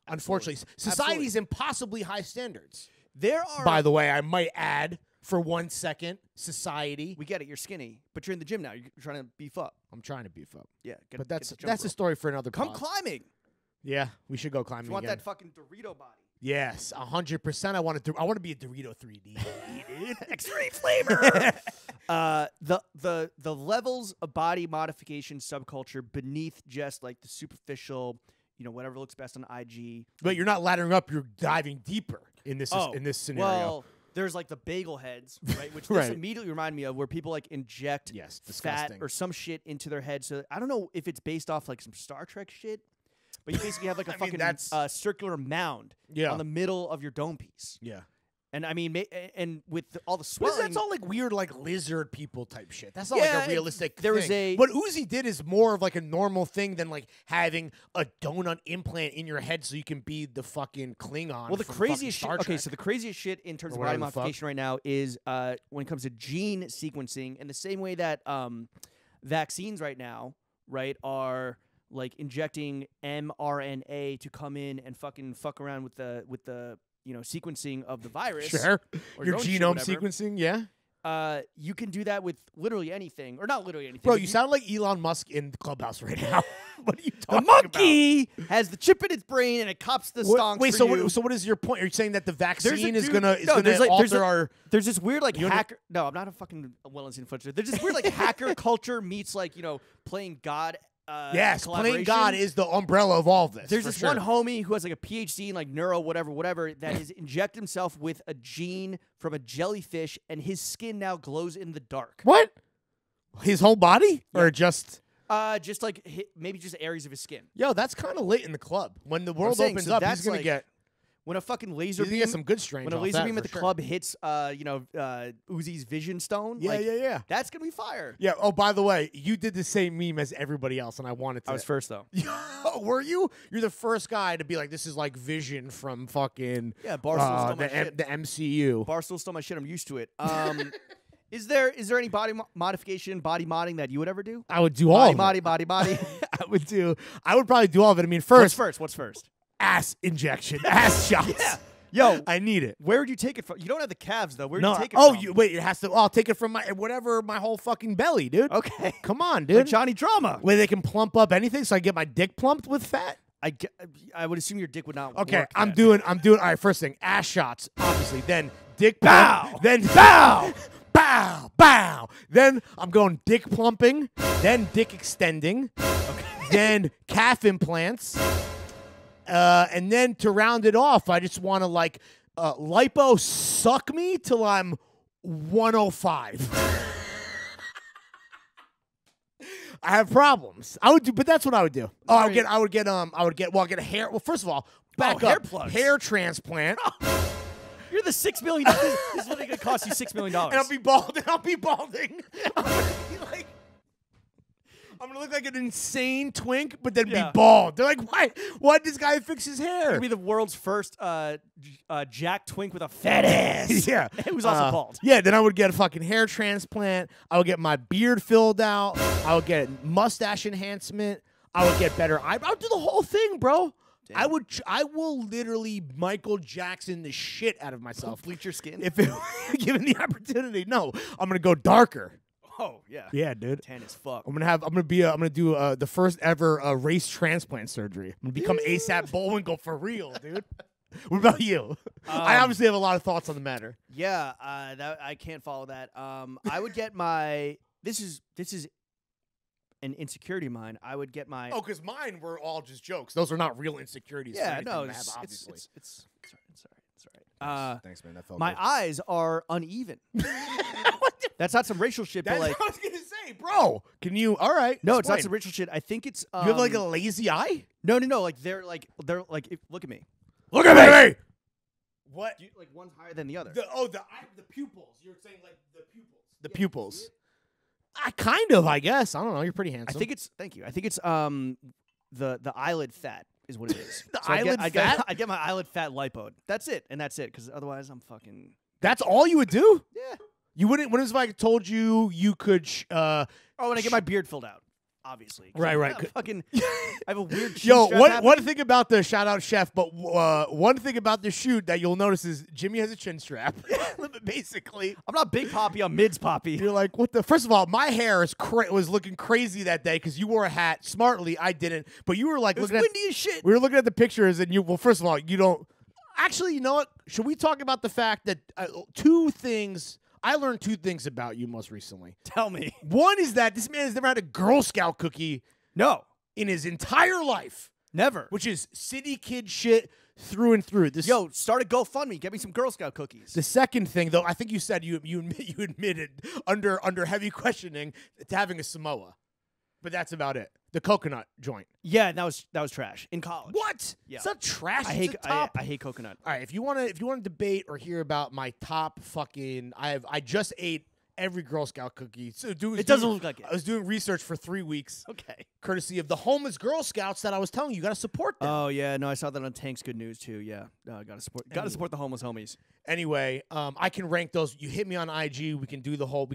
Speaker 1: Unfortunately, society's impossibly high standards.
Speaker 2: there are.
Speaker 1: By the way, I might add for 1 second, society.
Speaker 2: we get it. You're skinny, but you're in the gym now. You're trying to beef up.
Speaker 1: I'm trying to beef up,
Speaker 2: Yeah. Get,
Speaker 1: but
Speaker 2: get
Speaker 1: that's
Speaker 2: the jump
Speaker 1: a
Speaker 2: rope.
Speaker 1: story for another.
Speaker 2: Come
Speaker 1: pod.
Speaker 2: climbing.
Speaker 1: Yeah, we should go climbing
Speaker 2: You want
Speaker 1: again.
Speaker 2: that fucking Dorito body.
Speaker 1: Yes, 100%. I want to be a Dorito 3D. dude.
Speaker 2: Extreme flavor. The levels of body modification subculture beneath just like the superficial, whatever looks best on IG.
Speaker 1: But you're not laddering up. You're diving deeper in this scenario.
Speaker 2: Well, there's like the bagel heads, right? Which
Speaker 1: Right.
Speaker 2: this immediately remind me of where people like inject
Speaker 1: Yes,
Speaker 2: fat
Speaker 1: disgusting.
Speaker 2: or some shit into their head. So I don't know if it's based off like some Star Trek shit, but you basically have like a
Speaker 1: I mean,
Speaker 2: fucking
Speaker 1: that's-
Speaker 2: circular mound
Speaker 1: Yeah.
Speaker 2: on the middle of your dome piece.
Speaker 1: Yeah.
Speaker 2: And I mean, and with all the
Speaker 1: But
Speaker 2: swelling,
Speaker 1: that's all like weird, like lizard people type shit. That's not like
Speaker 2: Yeah,
Speaker 1: a realistic.
Speaker 2: there was
Speaker 1: thing.
Speaker 2: a-
Speaker 1: What Uzi did is more of like a normal thing than like having a donut implant in your head so you can be the fucking Klingon.
Speaker 2: well, the
Speaker 1: from
Speaker 2: craziest
Speaker 1: fucking
Speaker 2: shit.
Speaker 1: Star
Speaker 2: Okay,
Speaker 1: Trek.
Speaker 2: so the craziest shit in terms
Speaker 1: Or
Speaker 2: of body
Speaker 1: whatever the fuck.
Speaker 2: modification right now is when it comes to gene sequencing, and the same way that vaccines right now, right, are like injecting mRNA to come in and fucking fuck around with the sequencing of the virus.
Speaker 1: Sure,
Speaker 2: or
Speaker 1: your
Speaker 2: own shit,
Speaker 1: genome
Speaker 2: whatever.
Speaker 1: sequencing, yeah.
Speaker 2: You can do that with literally anything, or not literally anything.
Speaker 1: Bro,
Speaker 2: but
Speaker 1: you sound like Elon Musk in Clubhouse right now. What are you
Speaker 2: the
Speaker 1: talking
Speaker 2: monkey has the chip in its brain and it cops the
Speaker 1: about?
Speaker 2: stonks
Speaker 1: Wait,
Speaker 2: for
Speaker 1: so
Speaker 2: you.
Speaker 1: what is your point? Are you saying that the
Speaker 2: There's
Speaker 1: vaccine
Speaker 2: a
Speaker 1: is
Speaker 2: dude-
Speaker 1: gonna
Speaker 2: no, there's like- there's
Speaker 1: alter
Speaker 2: a-
Speaker 1: our?
Speaker 2: There's this weird like
Speaker 1: You know-
Speaker 2: hacker. No, I'm not a fucking wellness influencer. There's this weird like hacker culture meets like playing God.
Speaker 1: Yes, playing God
Speaker 2: collaboration.
Speaker 1: is the umbrella of all of this.
Speaker 2: There's
Speaker 1: for
Speaker 2: this
Speaker 1: sure.
Speaker 2: one homie who has like a PhD in like neuro whatever that has injected himself with a gene from a jellyfish, and his skin now glows in the dark.
Speaker 1: What? His whole body,
Speaker 2: Yeah.
Speaker 1: or just?
Speaker 2: Just like maybe just areas of his skin.
Speaker 1: Yo, that's kind of late in the club. When the world
Speaker 2: saying,
Speaker 1: opens
Speaker 2: so
Speaker 1: up,
Speaker 2: that's
Speaker 1: he's gonna
Speaker 2: like-
Speaker 1: get.
Speaker 2: when a fucking laser
Speaker 1: You
Speaker 2: beam,
Speaker 1: get some good strange.
Speaker 2: when a
Speaker 1: off
Speaker 2: laser
Speaker 1: that,
Speaker 2: beam
Speaker 1: for
Speaker 2: at the
Speaker 1: sure.
Speaker 2: club hits, Uzi's Vision Stone.
Speaker 1: Yeah,
Speaker 2: like,
Speaker 1: yeah.
Speaker 2: That's gonna be fire.
Speaker 1: Yeah. Oh, by the way, you did the same meme as everybody else, and I wanted to.
Speaker 2: I was first though.
Speaker 1: Were you? You're the first guy to be like, this is like Vision from fucking
Speaker 2: Yeah, Barstool stole my
Speaker 1: the
Speaker 2: shit.
Speaker 1: the MCU.
Speaker 2: Barstool stole my shit. I'm used to it. Is there any body modification, body modding that you would ever do?
Speaker 1: I would do all
Speaker 2: Body,
Speaker 1: of
Speaker 2: body,
Speaker 1: it.
Speaker 2: body, body.
Speaker 1: I would probably do all of it. I mean, first,
Speaker 2: What's first?
Speaker 1: ass injection, ass shots.
Speaker 2: Yeah. Yo,
Speaker 1: I need it.
Speaker 2: where would you take it from? You don't have the calves though. Where do
Speaker 1: No,
Speaker 2: you take it
Speaker 1: oh,
Speaker 2: from?
Speaker 1: wait, it has to. I'll take it from my whole fucking belly, dude.
Speaker 2: Okay.
Speaker 1: Come on, dude.
Speaker 2: Like Johnny Drama.
Speaker 1: Where they can plump up anything, so I get my dick plumped with fat.
Speaker 2: I would assume your dick would not
Speaker 1: Okay,
Speaker 2: work
Speaker 1: I'm
Speaker 2: then.
Speaker 1: doing. All right, first thing, ass shots, obviously. Then dick
Speaker 2: Bow.
Speaker 1: plump. Then bow, bow, bow. Then I'm going dick plumping. Then dick extending. Okay. Then calf implants. And then to round it off, I just want to like lipo suck me till I'm 105. I have problems. I would do, but that's what I would do. Oh, I would get a hair. Well, first of all, back
Speaker 2: hair
Speaker 1: up,
Speaker 2: plugs.
Speaker 1: hair transplant,
Speaker 2: You're the $6 million. This is literally gonna cost you $6 million.
Speaker 1: and I'll be bald. And I'll be balding. I'm gonna be like, I'm gonna look like an insane twink, but then
Speaker 2: Yeah.
Speaker 1: be bald. They're like, why? Why did this guy fix his hair?
Speaker 2: You'll be the world's first Jack Twink with a fat ass.
Speaker 1: Yeah.
Speaker 2: Who's also bald.
Speaker 1: Yeah, then I would get a fucking hair transplant. I would get my beard filled out. I would get mustache enhancement. I would get better I would do the whole thing, bro.
Speaker 2: Damn.
Speaker 1: I will literally Michael Jackson the shit out of myself.
Speaker 2: Bleach your skin.
Speaker 1: If it given the opportunity. No, I'm gonna go darker.
Speaker 2: Oh yeah.
Speaker 1: Yeah, dude.
Speaker 2: Tan as fuck.
Speaker 1: I'm gonna do the first ever race transplant surgery. I'm gonna become ASAP Bullwinkle for real, dude. What about you? I obviously have a lot of thoughts on the matter.
Speaker 2: Yeah, that I can't follow that. I would get my. This is an insecurity of mine. I would get my.
Speaker 1: Oh, because mine were all just jokes. Those are not real insecurities. for
Speaker 2: yeah,
Speaker 1: anything
Speaker 2: no,
Speaker 1: to have,
Speaker 2: it's
Speaker 1: obviously.
Speaker 2: it's all right.
Speaker 1: Thanks, man. That felt
Speaker 2: My
Speaker 1: good.
Speaker 2: eyes are uneven. That's not some racial shit,
Speaker 1: That's
Speaker 2: but like,
Speaker 1: what I was gonna say, bro. Can you? All right.
Speaker 2: no, it's not
Speaker 1: explain.
Speaker 2: some racial shit. I think it's.
Speaker 1: You have like a lazy eye.
Speaker 2: no. Like they're like look at me.
Speaker 1: Look at me. What?
Speaker 2: Like one's higher than the other.
Speaker 1: The pupils. You're saying like the pupils. The pupils. I kind of, I guess. I don't know. You're pretty handsome.
Speaker 2: I think it's. Thank you. I think it's the eyelid fat is what it is.
Speaker 1: The
Speaker 2: So
Speaker 1: eyelid
Speaker 2: I
Speaker 1: fat?
Speaker 2: get my eyelid fat lipoed. That's it, and that's it. Because otherwise, I'm fucking.
Speaker 1: that's all you would do.
Speaker 2: Yeah.
Speaker 1: You wouldn't. What if I told you you could?
Speaker 2: Oh, when I get my beard filled out, obviously. 'Cause
Speaker 1: Right.
Speaker 2: I'm fucking. I have a weird. chin
Speaker 1: Yo,
Speaker 2: strap
Speaker 1: one
Speaker 2: happening.
Speaker 1: thing about the shout out chef, but one thing about the shoot that you'll notice is Jimmy has a chin strap. Basically,
Speaker 2: I'm not Big Poppy. I'm Mids Poppy.
Speaker 1: you're like, what the? First of all, my hair was looking crazy that day because you wore a hat. Smartly, I didn't, but you were like
Speaker 2: It was
Speaker 1: looking
Speaker 2: windy as shit.
Speaker 1: We were looking at the pictures, and you. Well, first of all, you don't. Actually, you know what? Should we talk about the fact that two things? I learned two things about you most recently.
Speaker 2: Tell me.
Speaker 1: One is that this man has never had a Girl Scout cookie
Speaker 2: No.
Speaker 1: in his entire life,
Speaker 2: Never.
Speaker 1: which is city kid shit through and through. This,
Speaker 2: Yo, start a GoFundMe. Get me some Girl Scout cookies.
Speaker 1: the second thing, though, I think you said you admitted under heavy questioning to having a Samoa, but that's about it. The coconut joint.
Speaker 2: Yeah, that was trash in college.
Speaker 1: What?
Speaker 2: Yeah.
Speaker 1: It's not trash.
Speaker 2: I
Speaker 1: it's
Speaker 2: hate
Speaker 1: a top.
Speaker 2: I hate coconut.
Speaker 1: All right, if you want to debate or hear about my top fucking, I just ate every Girl Scout cookie. So
Speaker 2: It doesn't look like it.
Speaker 1: I was doing research for 3 weeks,
Speaker 2: Okay.
Speaker 1: courtesy of the homeless Girl Scouts that I was telling you. You got to support them.
Speaker 2: Oh yeah, no, I saw that on Tank's Good News too. Yeah, gotta support the homeless homies.
Speaker 1: Anyway, I can rank those. You hit me on IG. We can do the whole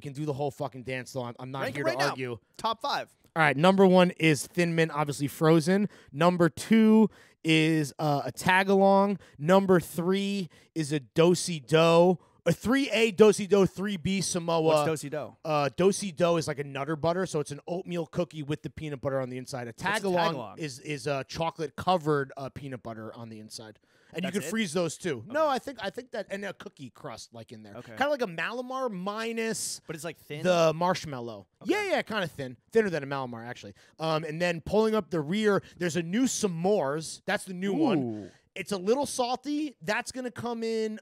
Speaker 1: fucking dance. Though I'm not
Speaker 2: Rank it
Speaker 1: here
Speaker 2: right
Speaker 1: to
Speaker 2: now.
Speaker 1: argue.
Speaker 2: Top 5.
Speaker 1: All right, number 1 is Thin Mint, obviously frozen. Number 2 is a tag along. Number 3 is a Do-si-do. A 3A Do-si-do, 3B Samoa.
Speaker 2: What's Do-si-do?
Speaker 1: Do-si-do is like a Nutter Butter, so it's an oatmeal cookie with the peanut butter on the inside. A tag along
Speaker 2: tag-along?
Speaker 1: is a chocolate covered peanut butter on the inside. And
Speaker 2: That's
Speaker 1: you can
Speaker 2: it?
Speaker 1: freeze those too. No, I think that, and a cookie crust like in there.
Speaker 2: Okay.
Speaker 1: Kind of like a Malamar minus
Speaker 2: But it's like thin.
Speaker 1: the marshmallow. Yeah, kind of thinner than a Malamar actually. And then pulling up the rear, there's a new s'mores. That's the new one. It's a little salty. That's going to come in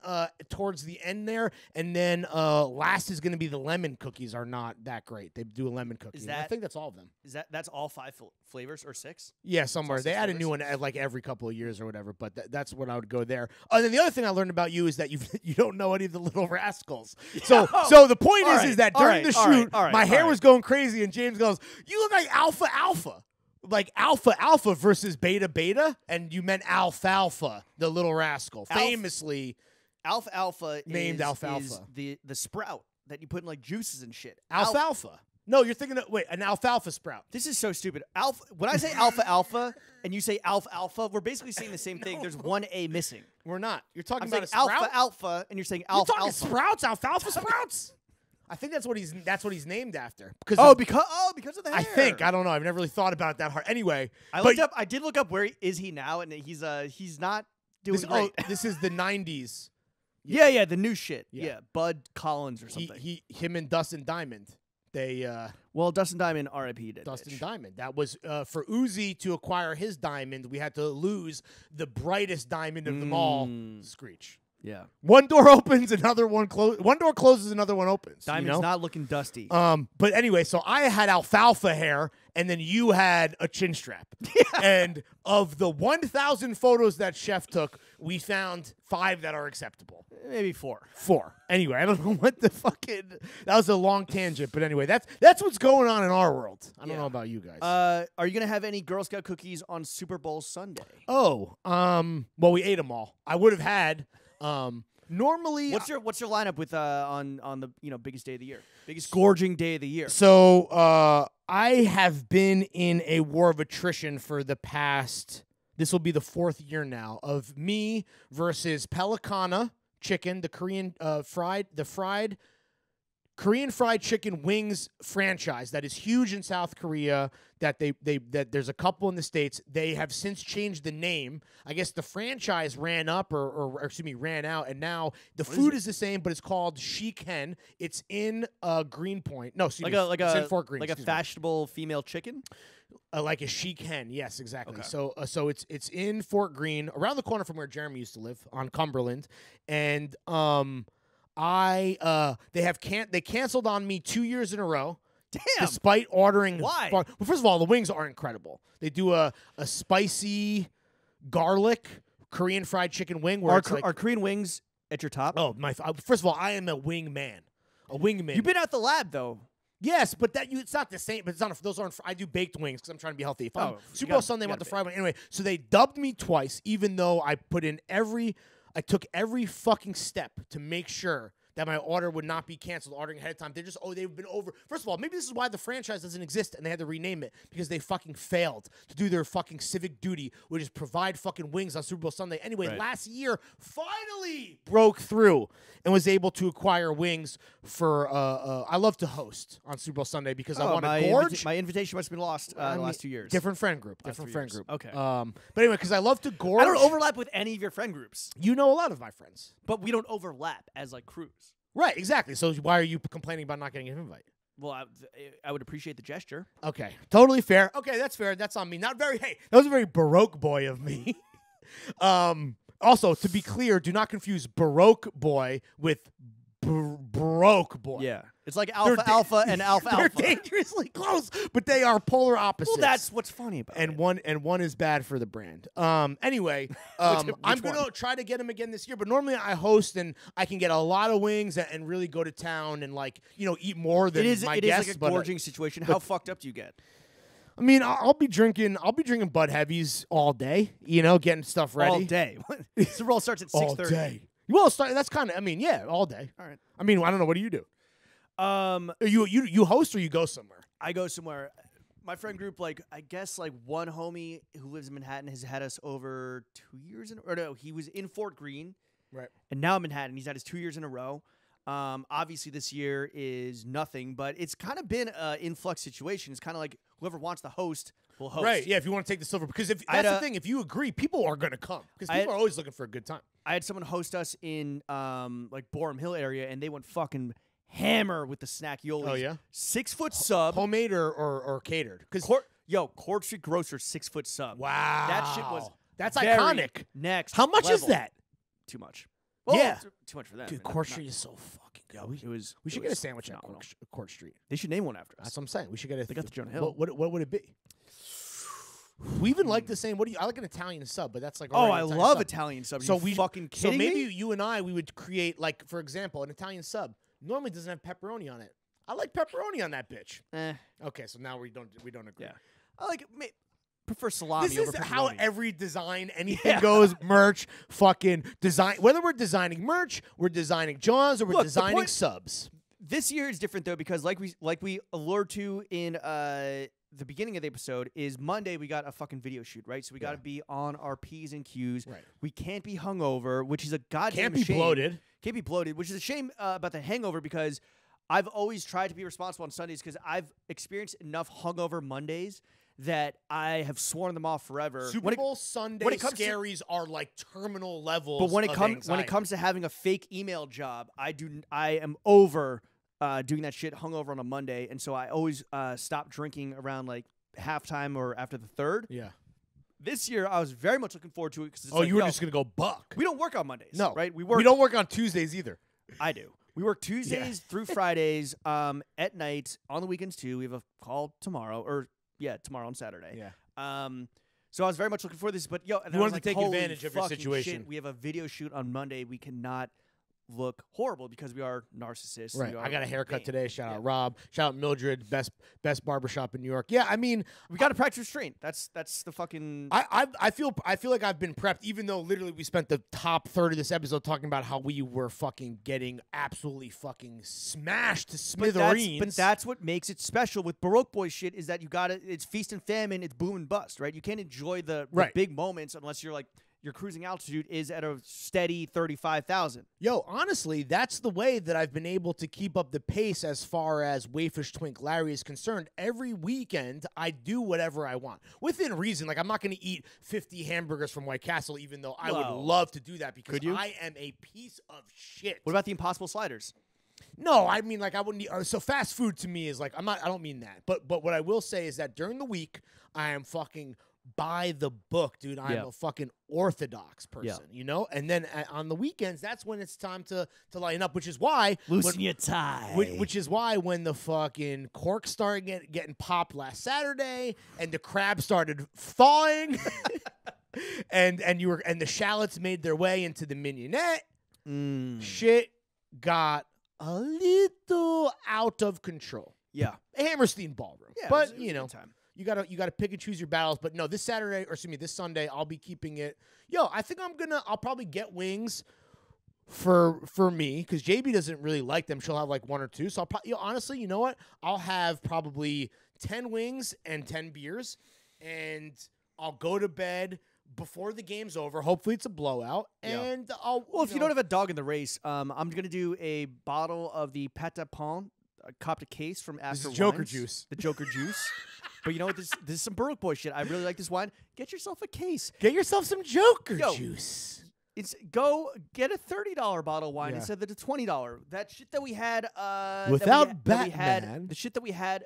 Speaker 1: towards the end there. And then last is going to be the lemon cookies are not that great. They do a lemon cookie. I think that's all of them.
Speaker 2: That's all 5 flavors or 6?
Speaker 1: Yeah, somewhere. They add a new one like every couple of years or whatever, but that's when I would go there. And then the other thing I learned about you is that you don't know any of the Little Rascals. So the point is that during the shoot, my hair was going crazy, and James goes, "You look like Alpha Alpha." Like Alpha versus Beta, and you meant Alfalfa, the Little Rascal, famously
Speaker 2: Alfalfa
Speaker 1: named
Speaker 2: is
Speaker 1: Alfalfa.
Speaker 2: the sprout that you put in like juices and shit.
Speaker 1: Alfalfa. No, you're thinking of an alfalfa sprout.
Speaker 2: This is so stupid. When I say alfalfa and you say alfalfa, we're basically saying the same thing. There's one A missing.
Speaker 1: We're not. You're talking
Speaker 2: I'm
Speaker 1: about
Speaker 2: saying
Speaker 1: a sprout?
Speaker 2: alfalfa, and you're saying
Speaker 1: You're
Speaker 2: alfalfa.
Speaker 1: talking sprouts, alfalfa sprouts. I think that's what he's named after. Because
Speaker 2: of the hair.
Speaker 1: I think. I don't know. I've never really thought about that hard. Anyway,
Speaker 2: I did look up where is he now, and he's not doing great.
Speaker 1: This is the 90s.
Speaker 2: Yeah, the new shit. Yeah, Bud Collins or something.
Speaker 1: Him and Dustin Diamond. They
Speaker 2: Dustin Diamond R.I.P. did.
Speaker 1: Dustin Diamond. That was for Uzi to acquire his diamond. We had to lose the brightest diamond of them all, Screech.
Speaker 2: Yeah.
Speaker 1: One door opens, another one closes. One door closes, another one opens.
Speaker 2: Diamond's not looking dusty.
Speaker 1: But anyway, so I had alfalfa hair, and then you had a chin strap. And of the 1,000 photos that Chef took, we found 5 that are acceptable.
Speaker 2: Maybe 4.
Speaker 1: 4. Anyway, I don't know what the fucking. That was a long tangent, but anyway, that's what's going on in our world. I don't know about you guys.
Speaker 2: Are you gonna have any Girl Scout cookies on Super Bowl Sunday?
Speaker 1: Well, we ate them all. I would have had. Normally,
Speaker 2: what's your lineup with on the biggest day of the year, biggest gorging day of the year?
Speaker 1: So I have been in a war of attrition for the past. This will be the 4th year now of me versus Pelicana chicken, the fried Korean fried chicken wings franchise that is huge in South Korea. That that there's a couple in the States. They have since changed the name. I guess the franchise ran up ran out, and now the food is the same, but it's called Shiken. It's in Greenpoint. No, excuse me. It's in Fort Greene.
Speaker 2: Like a fashionable female chicken.
Speaker 1: Like a chic hen, yes, exactly.
Speaker 2: Okay.
Speaker 1: So it's in Fort Greene, around the corner from where Jeremy used to live on Cumberland, and they canceled on me 2 years in a row.
Speaker 2: Damn.
Speaker 1: Despite ordering.
Speaker 2: Why?
Speaker 1: Well, first of all, the wings are incredible. They do a spicy garlic Korean fried chicken wing. Where
Speaker 2: are Korean wings at your top?
Speaker 1: Oh my! First of all, I am a wing man. A wingman.
Speaker 2: You've been at the lab though.
Speaker 1: Yes, but it's not the same. But it's not. Those aren't. I do baked wings because I'm trying to be healthy. If I'm Super Bowl Sunday, I want the fried one anyway. So they dubbed me twice, even though I took every fucking step to make sure that my order would not be canceled ordering ahead of time. They've been over. First of all, maybe this is why the franchise doesn't exist and they had to rename it because they fucking failed to do their fucking civic duty, which is provide fucking wings on Super Bowl Sunday. Anyway, last year, finally broke through and was able to acquire wings for, I love to host on Super Bowl Sunday because I want to gorge.
Speaker 2: My invitation must have been lost the last 2 years.
Speaker 1: Different friend group.
Speaker 2: Okay.
Speaker 1: But anyway, because I love to gorge.
Speaker 2: I don't overlap with any of your friend groups.
Speaker 1: You know a lot of my friends.
Speaker 2: But we don't overlap as like crews.
Speaker 1: Right, exactly. So why are you complaining about not getting an invite?
Speaker 2: Well, I would appreciate the gesture.
Speaker 1: Okay, totally fair. Okay, that's fair. That's on me. Hey, that was a very Baroque boy of me. Also, to be clear, do not confuse Baroque boy with Baroque boy.
Speaker 2: Yeah. It's like alpha and alpha.
Speaker 1: They're dangerously close, but they are polar opposites.
Speaker 2: Well, that's what's funny about it.
Speaker 1: One is bad for the brand. Anyway, I'm going to try to get him again this year, but normally I host and I can get a lot of wings and really go to town and eat more than my guests.
Speaker 2: It is like a gorging situation. How fucked up do you get?
Speaker 1: I mean, I'll be drinking Bud Heavies all day, getting stuff ready.
Speaker 2: All day. Super Bowl starts at 6:30.
Speaker 1: All day. Well, that's kind of, all day.
Speaker 2: All right.
Speaker 1: I mean, I don't know. What do you do? You host or you go somewhere?
Speaker 2: I go somewhere. My friend group, I guess one homie who lives in Manhattan has had us over 2 years he was in Fort Greene.
Speaker 1: Right.
Speaker 2: And now in Manhattan. He's had his 2 years in a row. Obviously this year is nothing, but it's kind of been an influx situation. It's kind of like whoever wants to host will host.
Speaker 1: Right, yeah, if you want to take the silver. Because that's the thing. If you agree, people are going to come. Because people are always looking for a good time.
Speaker 2: I had someone host us in Borum Hill area, and they went fucking hammer with the snack-yolis.
Speaker 1: Oh, yeah?
Speaker 2: 6 foot sub.
Speaker 1: Homemade or catered?
Speaker 2: Court Street Grocer 6 foot sub.
Speaker 1: Wow.
Speaker 2: That shit was
Speaker 1: That's
Speaker 2: very
Speaker 1: iconic.
Speaker 2: Next.
Speaker 1: How much is
Speaker 2: level.
Speaker 1: that?
Speaker 2: Too much.
Speaker 1: Yeah.
Speaker 2: Too much for them.
Speaker 1: Dude,
Speaker 2: man.
Speaker 1: Court
Speaker 2: Not-
Speaker 1: Street is so fucking good.
Speaker 2: It was.
Speaker 1: We
Speaker 2: it
Speaker 1: should get a
Speaker 2: was
Speaker 1: sandwich at
Speaker 2: phenomenal.
Speaker 1: Court Street.
Speaker 2: They should name one after us.
Speaker 1: That's what I'm saying. We should get a.
Speaker 2: They got the Jonah Hill.
Speaker 1: What would it be? We even like the same. What do you? I like an Italian sub, but that's like.
Speaker 2: Oh,
Speaker 1: already
Speaker 2: I
Speaker 1: an Italian
Speaker 2: love
Speaker 1: sub.
Speaker 2: Italian subs.
Speaker 1: So
Speaker 2: you
Speaker 1: we
Speaker 2: fucking
Speaker 1: So
Speaker 2: kidding
Speaker 1: maybe
Speaker 2: me?
Speaker 1: you and I, we would create, like, for example, an Italian sub. Normally doesn't have pepperoni on it. I like pepperoni on that bitch. Okay, so now we don't agree.
Speaker 2: Yeah. I like prefer salami
Speaker 1: This
Speaker 2: over
Speaker 1: is how
Speaker 2: pepperoni.
Speaker 1: every design anything goes. Merch, fucking design. Whether we're designing merch, we're designing jaws, or we're
Speaker 2: Look, the
Speaker 1: designing
Speaker 2: point-
Speaker 1: subs.
Speaker 2: This year is different though because like we allured to in the beginning of the episode is Monday we got a fucking video shoot, right? So we got to be on our P's and Q's.
Speaker 1: Right.
Speaker 2: We can't be hungover, which is a goddamn
Speaker 1: Can't be
Speaker 2: shame.
Speaker 1: bloated.
Speaker 2: Can't be bloated, which is a shame about the hangover because I've always tried to be responsible on Sundays because I've experienced enough hungover Mondays that I have sworn them off forever.
Speaker 1: Super Bowl Sunday
Speaker 2: when it comes to-
Speaker 1: scaries are like terminal levels.
Speaker 2: But when it
Speaker 1: of
Speaker 2: comes to having a fake email job, I am over doing that shit hungover on a Monday, and so I always stop drinking around like halftime or after the third.
Speaker 1: yeah.
Speaker 2: This year, I was very much looking forward to it because
Speaker 1: Oh, you were just gonna go buck.
Speaker 2: we don't work on Mondays.
Speaker 1: No,
Speaker 2: right? We
Speaker 1: don't work on Tuesdays either.
Speaker 2: I do. We work Tuesdays through Fridays at night, on the weekends too. We have a call tomorrow, tomorrow on Saturday.
Speaker 1: Yeah.
Speaker 2: So I was very much looking for this, but and
Speaker 1: You
Speaker 2: I was
Speaker 1: wanted to
Speaker 2: like,
Speaker 1: take
Speaker 2: holy
Speaker 1: advantage of your
Speaker 2: fucking
Speaker 1: situation.
Speaker 2: shit, we have a video shoot on Monday. We cannot look horrible because we are narcissists.
Speaker 1: Right.
Speaker 2: We are
Speaker 1: I got a haircut
Speaker 2: vain.
Speaker 1: today. Shout out Rob. Shout out Mildred. Best barbershop in New York. Yeah. I mean,
Speaker 2: We got to practice restraint. That's the fucking.
Speaker 1: I feel like I've been prepped, even though literally we spent the top third of this episode talking about how we were fucking getting absolutely fucking smashed to smithereens.
Speaker 2: But that's what makes it special with Baroque Boy shit is that you got to. It's feast and famine. It's boom and bust, right? You can't enjoy the
Speaker 1: Right.
Speaker 2: big moments unless you're like your cruising altitude is at a steady 35,000.
Speaker 1: Yo, honestly, that's the way that I've been able to keep up the pace as far as Wayfish Twink Larry is concerned. Every weekend, I do whatever I want. Within reason. Like, I'm not going to eat 50 hamburgers from White Castle, even though I would
Speaker 2: Whoa.
Speaker 1: love to do that because
Speaker 2: Could you?
Speaker 1: I am a piece of shit.
Speaker 2: What about the Impossible Sliders?
Speaker 1: No, I mean, like, I wouldn't eat. So fast food to me is like, I don't mean that. But what I will say is that during the week, I am fucking by the book, dude. I'm
Speaker 2: Yeah.
Speaker 1: a fucking orthodox person, you know? And then on the weekends, that's when it's time to lighten up, which is why
Speaker 2: your tie.
Speaker 1: which is why when the fucking corks started getting popped last Saturday and the crabs started thawing and the shallots made their way into the mignonette, shit got a little out of control.
Speaker 2: Yeah.
Speaker 1: Hammerstein Ballroom.
Speaker 2: Yeah,
Speaker 1: But
Speaker 2: it was a
Speaker 1: you know,
Speaker 2: good time.
Speaker 1: you gotta pick and choose your battles. But no, this Sunday, I'll be keeping it. Yo, I think I'll probably get wings for me because JB doesn't really like them. She'll have like one or two. So I'll probably, honestly, you know what? I'll have probably 10 wings and 10 beers, and I'll go to bed before the game's over. Hopefully it's a blowout.
Speaker 2: Yeah.
Speaker 1: And I'll
Speaker 2: Well, if you don't have a dog in the race, I'm going to do a bottle of the Pata Pon, copped a case from Astor
Speaker 1: is Joker
Speaker 2: Wines,
Speaker 1: juice.
Speaker 2: The Joker juice. But you know what? This is some Baroque Boy shit. I really like this wine. Get yourself a case.
Speaker 1: Get yourself some Joker
Speaker 2: Yo,
Speaker 1: juice.
Speaker 2: Go get a $30 bottle of wine
Speaker 1: Yeah.
Speaker 2: instead of the $20. That shit that we had
Speaker 1: Without
Speaker 2: that we had,
Speaker 1: Batman.
Speaker 2: the shit that we had.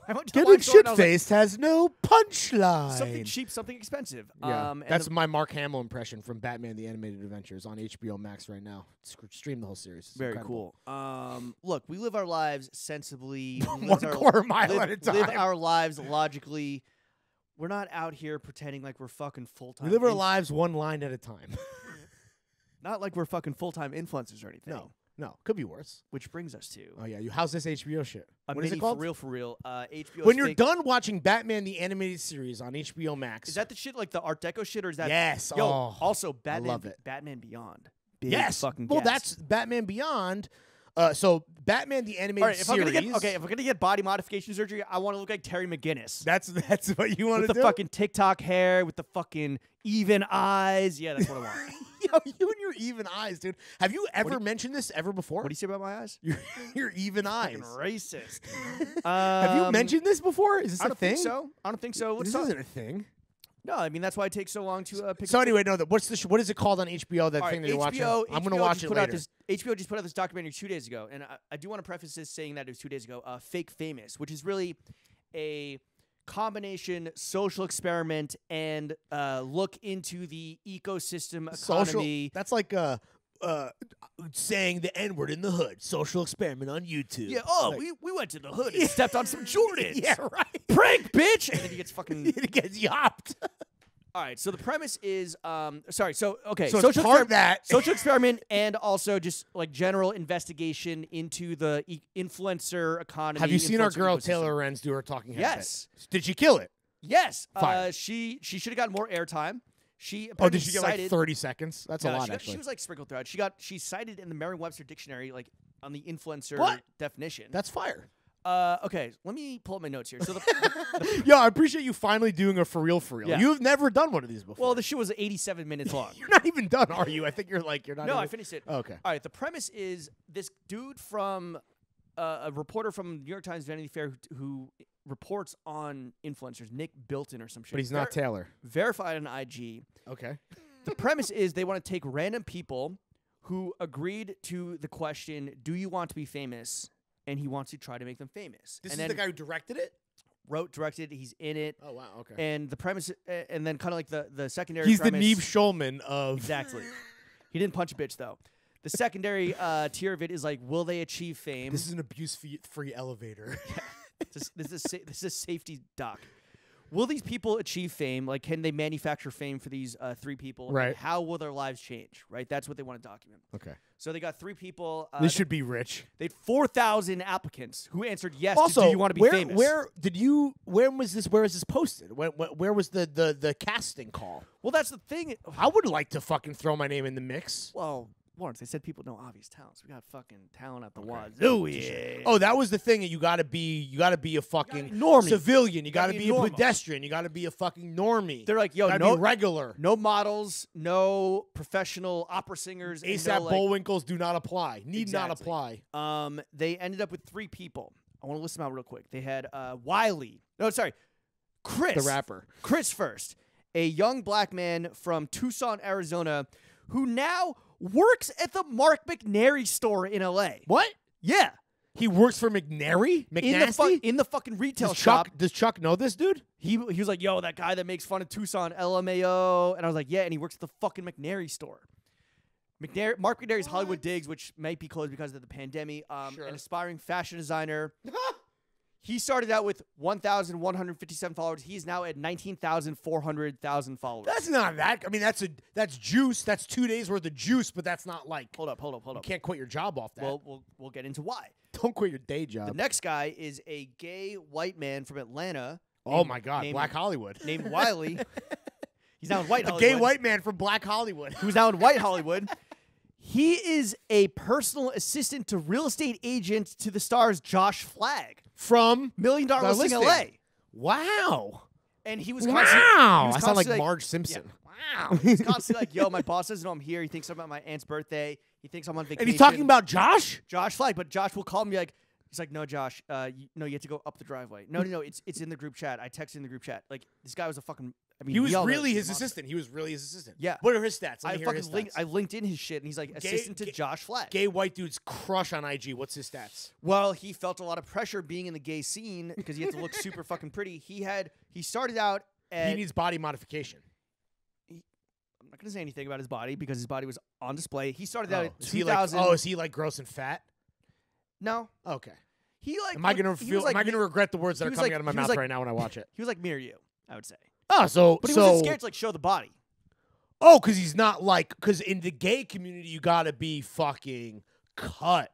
Speaker 2: I went to the
Speaker 1: Getting
Speaker 2: wine store and I was like,
Speaker 1: shit-faced has no punchline.
Speaker 2: something cheap, something expensive.
Speaker 1: Yeah,
Speaker 2: And
Speaker 1: that's my Mark Hamill impression from Batman: The Animated Adventures on HBO Max right now. Stream the whole series. It's
Speaker 2: very
Speaker 1: incredible.
Speaker 2: cool. Look, we live our lives sensibly.
Speaker 1: One quarter mile at a
Speaker 2: Live
Speaker 1: time.
Speaker 2: our lives logically. We're not out here pretending like we're fucking full time.
Speaker 1: We live our lives one line at a time.
Speaker 2: Not like we're fucking full time influencers or anything.
Speaker 1: No, could be worse.
Speaker 2: Which brings us to
Speaker 1: Oh yeah, how's this HBO shit?
Speaker 2: a
Speaker 1: What is
Speaker 2: mini
Speaker 1: it called?
Speaker 2: for real. HBO.
Speaker 1: When you're done watching Batman: The Animated Series on HBO Max,
Speaker 2: is that the shit like the Art Deco shit, or is that
Speaker 1: yes?
Speaker 2: Yo,
Speaker 1: oh,
Speaker 2: also Batman.
Speaker 1: love it.
Speaker 2: Batman Beyond. Big
Speaker 1: yes.
Speaker 2: fucking.
Speaker 1: Well,
Speaker 2: gas.
Speaker 1: that's Batman Beyond. So Batman: The Animated
Speaker 2: all right. If I'm
Speaker 1: Series.
Speaker 2: gonna get body modification surgery, I want to look like Terry McGinnis.
Speaker 1: That's what you want
Speaker 2: With
Speaker 1: to
Speaker 2: the
Speaker 1: do.
Speaker 2: fucking TikTok hair, with the fucking even eyes. Yeah, that's what I want.
Speaker 1: Yo, you and your even eyes, dude. Have you ever mentioned this ever before?
Speaker 2: What do you say about my eyes?
Speaker 1: your even eyes.
Speaker 2: Fucking racist.
Speaker 1: Have you mentioned this before? Is this
Speaker 2: I
Speaker 1: a
Speaker 2: don't
Speaker 1: thing?
Speaker 2: think so. I don't think so. Let's
Speaker 1: This
Speaker 2: talk.
Speaker 1: isn't a thing.
Speaker 2: No, I mean that's why it takes so long to pick.
Speaker 1: So
Speaker 2: up
Speaker 1: anyway, no. What is it called on HBO? That
Speaker 2: All
Speaker 1: thing
Speaker 2: right,
Speaker 1: that you're watching. I'm gonna
Speaker 2: HBO
Speaker 1: watch
Speaker 2: just
Speaker 1: it
Speaker 2: put
Speaker 1: later.
Speaker 2: Out HBO just put out this documentary 2 days ago, and I do want to preface this saying that it was 2 days ago. Fake Famous, which is really a combination social experiment and look into the ecosystem
Speaker 1: Social.
Speaker 2: economy.
Speaker 1: That's like saying the N-word in the hood. Social experiment on YouTube.
Speaker 2: Yeah. Oh,
Speaker 1: Like-
Speaker 2: we went to the hood and stepped on some Jordans.
Speaker 1: Yeah, right.
Speaker 2: Prank, bitch. And then he gets fucking.
Speaker 1: It gets yopped.
Speaker 2: All right. So the premise is, sorry. So okay.
Speaker 1: So it's part of that.
Speaker 2: social experiment and also just like general investigation into the influencer economy.
Speaker 1: Have you seen our
Speaker 2: influencer
Speaker 1: girl
Speaker 2: ecosystem.
Speaker 1: Taylor Renz do her talking head
Speaker 2: Yes.
Speaker 1: bit? Did she kill it?
Speaker 2: Yes.
Speaker 1: Fire.
Speaker 2: She should have gotten more airtime. She
Speaker 1: Oh,
Speaker 2: apparently
Speaker 1: did she get
Speaker 2: cited,
Speaker 1: like 30 seconds? That's a
Speaker 2: No,
Speaker 1: lot,
Speaker 2: she
Speaker 1: actually.
Speaker 2: was like sprinkled throughout. She's cited in the Merriam-Webster dictionary, like on the influencer
Speaker 1: What?
Speaker 2: definition.
Speaker 1: That's fire.
Speaker 2: Okay. Let me pull up my notes here. So the
Speaker 1: Yo, I appreciate you finally doing a for real.
Speaker 2: Yeah.
Speaker 1: You've never done one of these before.
Speaker 2: well, the show was 87 minutes long.
Speaker 1: you're not even done, are you? I think you're not.
Speaker 2: No,
Speaker 1: even...
Speaker 2: I finished it.
Speaker 1: Oh, okay.
Speaker 2: All right. The premise is this dude from a reporter from New York Times Vanity Fair who reports on influencers, Nick Bilton or some shit.
Speaker 1: But he's not Taylor.
Speaker 2: verified on IG.
Speaker 1: Okay.
Speaker 2: The premise is they want to take random people who agreed to the question, "Do you want to be famous?" And he wants to try to make them famous.
Speaker 1: This
Speaker 2: and
Speaker 1: is
Speaker 2: then
Speaker 1: the guy who directed it?
Speaker 2: wrote, directed. He's in it.
Speaker 1: Oh, wow. Okay.
Speaker 2: And the premise, and then kind of like the secondary.
Speaker 1: He's the
Speaker 2: premise,
Speaker 1: Nev Schulman of.
Speaker 2: Exactly. He didn't punch a bitch though. The secondary tier of it is like, will they achieve fame?
Speaker 1: This is an abuse-free elevator.
Speaker 2: This is a safety doc. Will these people achieve fame? Like, can they manufacture fame for these 3 people? And
Speaker 1: Right.
Speaker 2: how will their lives change? Right. That's what they want to document.
Speaker 1: Okay.
Speaker 2: So they got 3 people.
Speaker 1: This should be rich.
Speaker 2: They had 4,000 applicants who answered yes.
Speaker 1: Also,
Speaker 2: to, do you want to be
Speaker 1: where,
Speaker 2: famous?
Speaker 1: Where was this posted? Where was the casting call?
Speaker 2: Well, that's the thing.
Speaker 1: I would like to fucking throw my name in the mix.
Speaker 2: Well, Lawrence, they said people know obvious talents. We got fucking talent at the wazoo. Yeah.
Speaker 1: Oh, that was the thing. You gotta be a fucking
Speaker 2: normie.
Speaker 1: civilian. You
Speaker 2: gotta
Speaker 1: gotta
Speaker 2: be
Speaker 1: be a
Speaker 2: normal.
Speaker 1: pedestrian. You gotta be a fucking normie.
Speaker 2: They're like, yo,
Speaker 1: gotta
Speaker 2: no
Speaker 1: be regular.
Speaker 2: no models, no professional opera singers. and
Speaker 1: ASAP
Speaker 2: no,
Speaker 1: Bullwinkles do not apply. Need not
Speaker 2: Exactly.
Speaker 1: apply.
Speaker 2: They ended up with 3 people. I want to list them out real quick. They had Wiley. No, sorry, Chris.
Speaker 1: The rapper.
Speaker 2: Chris first, a young black man from Tucson, Arizona, who now works at the Mark McNary store in LA.
Speaker 1: What?
Speaker 2: Yeah,
Speaker 1: He works for McNary? McNasty?
Speaker 2: in the fucking retail
Speaker 1: does
Speaker 2: shop.
Speaker 1: Chuck, does Chuck know this dude?
Speaker 2: He was like, yo, that guy that makes fun of Tucson, LMAO. And I was like, yeah, and he works at the fucking McNary store. Mark McNary's Hollywood Digs, which might be closed because of the pandemic,
Speaker 1: Sure.
Speaker 2: an aspiring fashion designer. He started out with 1,157 followers. He's now at 19,400 followers.
Speaker 1: That's not that. I mean, that's juice. That's 2 days worth of juice, but that's not like
Speaker 2: Hold up.
Speaker 1: you can't quit your job off that.
Speaker 2: Well, we'll get into why.
Speaker 1: Don't quit your day
Speaker 2: The
Speaker 1: job.
Speaker 2: next guy is a gay white man from Atlanta.
Speaker 1: Oh
Speaker 2: named-
Speaker 1: my God,
Speaker 2: named-
Speaker 1: Black Hollywood.
Speaker 2: Named Wiley. He's now in White
Speaker 1: A
Speaker 2: Hollywood.
Speaker 1: gay white man from Black Hollywood.
Speaker 2: Who's now in White Hollywood. He is a personal assistant to real estate agent to the star's Josh Flagg.
Speaker 1: From
Speaker 2: $1 Million
Speaker 1: The
Speaker 2: Listing
Speaker 1: Listing.
Speaker 2: LA.
Speaker 1: Wow.
Speaker 2: And he was
Speaker 1: Wow.
Speaker 2: constantly, he was
Speaker 1: I sound like
Speaker 2: constantly
Speaker 1: Marge Simpson.
Speaker 2: Wow. He's constantly like, yo, my boss doesn't know I'm here. He thinks I'm at my aunt's birthday. He thinks I'm on vacation.
Speaker 1: And he's talking about Josh?
Speaker 2: Josh Flagg, but Josh will call me like, he's like, no, Josh, you have to go up the driveway. No, it's in the group chat. I texted in the group chat. Like, this guy was a fucking, I mean,
Speaker 1: He was
Speaker 2: we all know
Speaker 1: really
Speaker 2: he's a
Speaker 1: his
Speaker 2: monster.
Speaker 1: assistant. He was really his assistant.
Speaker 2: Yeah.
Speaker 1: What are his stats? Let
Speaker 2: I
Speaker 1: me hear
Speaker 2: fucking
Speaker 1: his
Speaker 2: linked,
Speaker 1: stats.
Speaker 2: I linked in his shit, and he's like, assistant to Josh Flagg.
Speaker 1: Gay white dude's crush on IG. What's his stats?
Speaker 2: Well, he felt a lot of pressure being in the gay scene because he had to look super fucking pretty. He started out at,
Speaker 1: He needs body modification.
Speaker 2: I'm not going to say anything about his body because his body was on display. He started out at
Speaker 1: Is he
Speaker 2: 2000.
Speaker 1: like? Oh, is he like gross and fat?
Speaker 2: No.
Speaker 1: Okay.
Speaker 2: He like
Speaker 1: Am I gonna
Speaker 2: he
Speaker 1: feel?
Speaker 2: was like
Speaker 1: am I gonna
Speaker 2: me-
Speaker 1: regret the words that
Speaker 2: he
Speaker 1: are
Speaker 2: was
Speaker 1: coming
Speaker 2: like-
Speaker 1: out of my
Speaker 2: he was
Speaker 1: mouth
Speaker 2: like-
Speaker 1: right now when I watch it?
Speaker 2: He was like me or you, I would say.
Speaker 1: Oh, so
Speaker 2: But he
Speaker 1: so
Speaker 2: wasn't scared to like show the body.
Speaker 1: oh, because he's not like because in the gay community you gotta be fucking cut.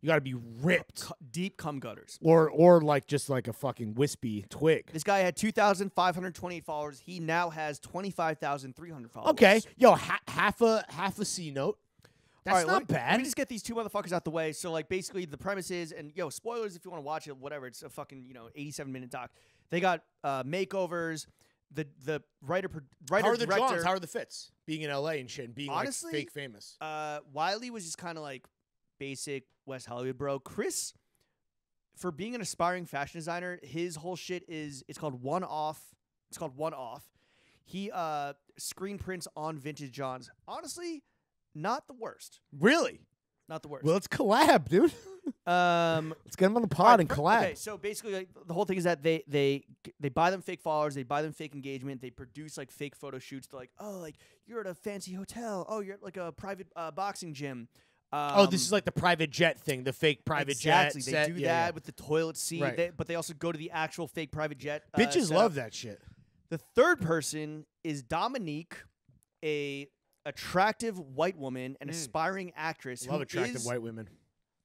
Speaker 1: You gotta be ripped.
Speaker 2: Deep cum gutters.
Speaker 1: Or like just like a fucking wispy twig.
Speaker 2: This guy had 2,528 followers. He now has 25,300 followers.
Speaker 1: Okay, yo, half a C note. That's
Speaker 2: All right,
Speaker 1: not
Speaker 2: let
Speaker 1: bad.
Speaker 2: me just get these 2 motherfuckers out the way. So, like, basically, the premise is, and yo, spoilers if you want to watch it, whatever. It's a fucking 87-minute doc. They got makeovers. The writer
Speaker 1: How are the
Speaker 2: director.
Speaker 1: drawings? How are the fits? Being in LA and shit, and being
Speaker 2: Honestly,
Speaker 1: like fake famous.
Speaker 2: Wiley was just kind of like basic West Hollywood bro. Chris, for being an aspiring fashion designer, his whole shit is it's called One Off. It's called One Off. He screen prints on vintage Johns. Honestly, not the worst.
Speaker 1: Really?
Speaker 2: Not the worst.
Speaker 1: Well, it's collab, dude. Let's get him on the pod
Speaker 2: Alright,
Speaker 1: and collab.
Speaker 2: Okay, so basically, like, the whole thing is that they buy them fake followers, they buy them fake engagement, they produce like fake photo shoots. They're like, oh, like you're at a fancy hotel. Oh, you're at like a private boxing gym.
Speaker 1: This is like the private jet thing, the fake private
Speaker 2: exactly.
Speaker 1: jet.
Speaker 2: They do that with the toilet seat,
Speaker 1: Right.
Speaker 2: but they also go to the actual fake private jet.
Speaker 1: Bitches
Speaker 2: setup.
Speaker 1: love that shit.
Speaker 2: The third person is Dominique, a attractive white woman, an aspiring actress
Speaker 1: Love attractive white women.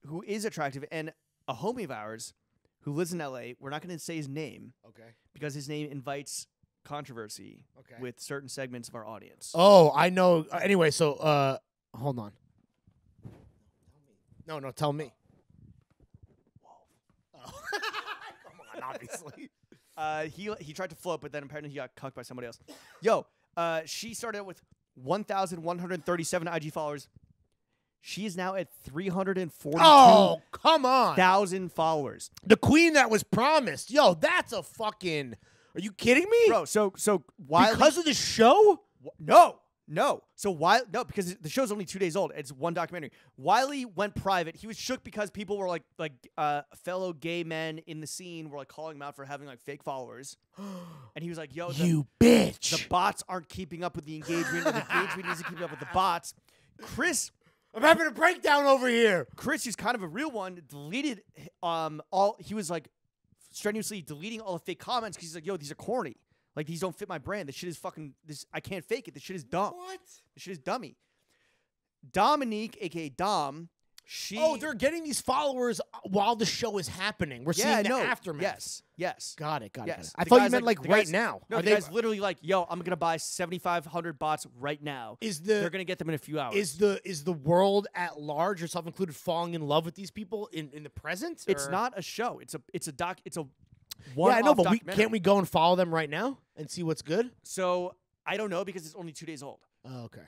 Speaker 2: who is attractive, and a homie of ours who lives in LA. We're not going to say his name
Speaker 1: Okay.
Speaker 2: because his name invites controversy
Speaker 1: Okay.
Speaker 2: with certain segments of our audience.
Speaker 1: Oh, I know. Anyway, so hold on. No, tell me. Oh. Come on, obviously.
Speaker 2: He tried to float, but then apparently he got cucked by somebody else. Yo, she started out with 1,137 IG followers. She is now at 342,000
Speaker 1: Oh, come on.
Speaker 2: followers.
Speaker 1: The queen that was promised. Yo, that's a fucking. Are you kidding me?
Speaker 2: Bro, so Wiley,
Speaker 1: because of the show?
Speaker 2: No. So no, because the show's only 2 days old. It's one documentary. Wiley went private. He was shook because people were like fellow gay men in the scene were like calling him out for having like fake followers. And he was like, "Yo,
Speaker 1: You bitch.
Speaker 2: the bots aren't keeping up with the engagement. Or the engagement isn't keeping up with the bots." Chris,
Speaker 1: I'm having a breakdown over here.
Speaker 2: who's kind of a real one, deleted he was like strenuously deleting all the fake comments because he's like, "Yo, these are corny. Like, these don't fit my brand. This shit is fucking I can't fake it. This shit is dumb.
Speaker 1: What?
Speaker 2: This shit is dummy." Dominique, aka Dom,
Speaker 1: They're getting these followers while the show is happening. We're seeing the aftermath.
Speaker 2: Yes.
Speaker 1: Got it.
Speaker 2: Yes.
Speaker 1: I
Speaker 2: The
Speaker 1: thought you
Speaker 2: guy's
Speaker 1: meant like
Speaker 2: the
Speaker 1: right
Speaker 2: guy's-
Speaker 1: now.
Speaker 2: No,
Speaker 1: Are
Speaker 2: the
Speaker 1: they,
Speaker 2: guy's literally like, "Yo, I'm gonna buy 7,500 bots right now. They're gonna get them in a few hours."
Speaker 1: is the world at large, yourself included, falling in love with these people in the present?
Speaker 2: It's
Speaker 1: or-
Speaker 2: not a show. It's a
Speaker 1: Yeah,
Speaker 2: one.
Speaker 1: I know, but can't we go and follow them right now and see what's good?
Speaker 2: So I don't know because it's only 2 days old.
Speaker 1: Oh, okay.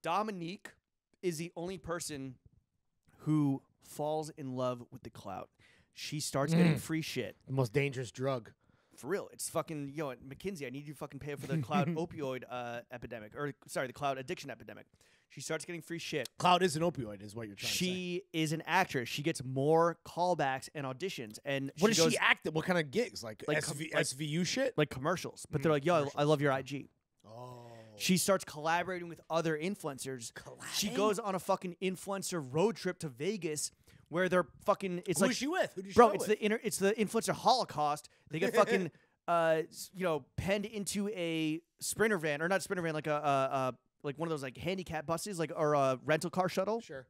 Speaker 2: Dominique is the only person who falls in love with the clout. She starts getting free shit.
Speaker 1: The most dangerous drug.
Speaker 2: For real. It's fucking, yo, McKinsey, I need you to fucking pay for the cloud opioid epidemic. Or, sorry, the cloud addiction epidemic. She starts getting free shit.
Speaker 1: Cloud is an opioid, is what you're trying to say.
Speaker 2: She is an actress. She gets more callbacks and auditions. And
Speaker 1: What
Speaker 2: she
Speaker 1: does
Speaker 2: goes,
Speaker 1: she act at? What kind of gigs? Like,
Speaker 2: Like
Speaker 1: SVU shit?
Speaker 2: like commercials. But they're like, "Yo, I love your IG."
Speaker 1: Oh.
Speaker 2: She starts collaborating with other influencers. She goes on a fucking influencer road trip to Vegas where they're fucking. It's
Speaker 1: Who's
Speaker 2: like,
Speaker 1: she with? Who did she
Speaker 2: bro,
Speaker 1: go
Speaker 2: it's
Speaker 1: with?
Speaker 2: it's the influencer holocaust. They get fucking penned into a sprinter van, or not sprinter van, like like one of those like handicap buses, like, or a rental car shuttle.
Speaker 1: Sure.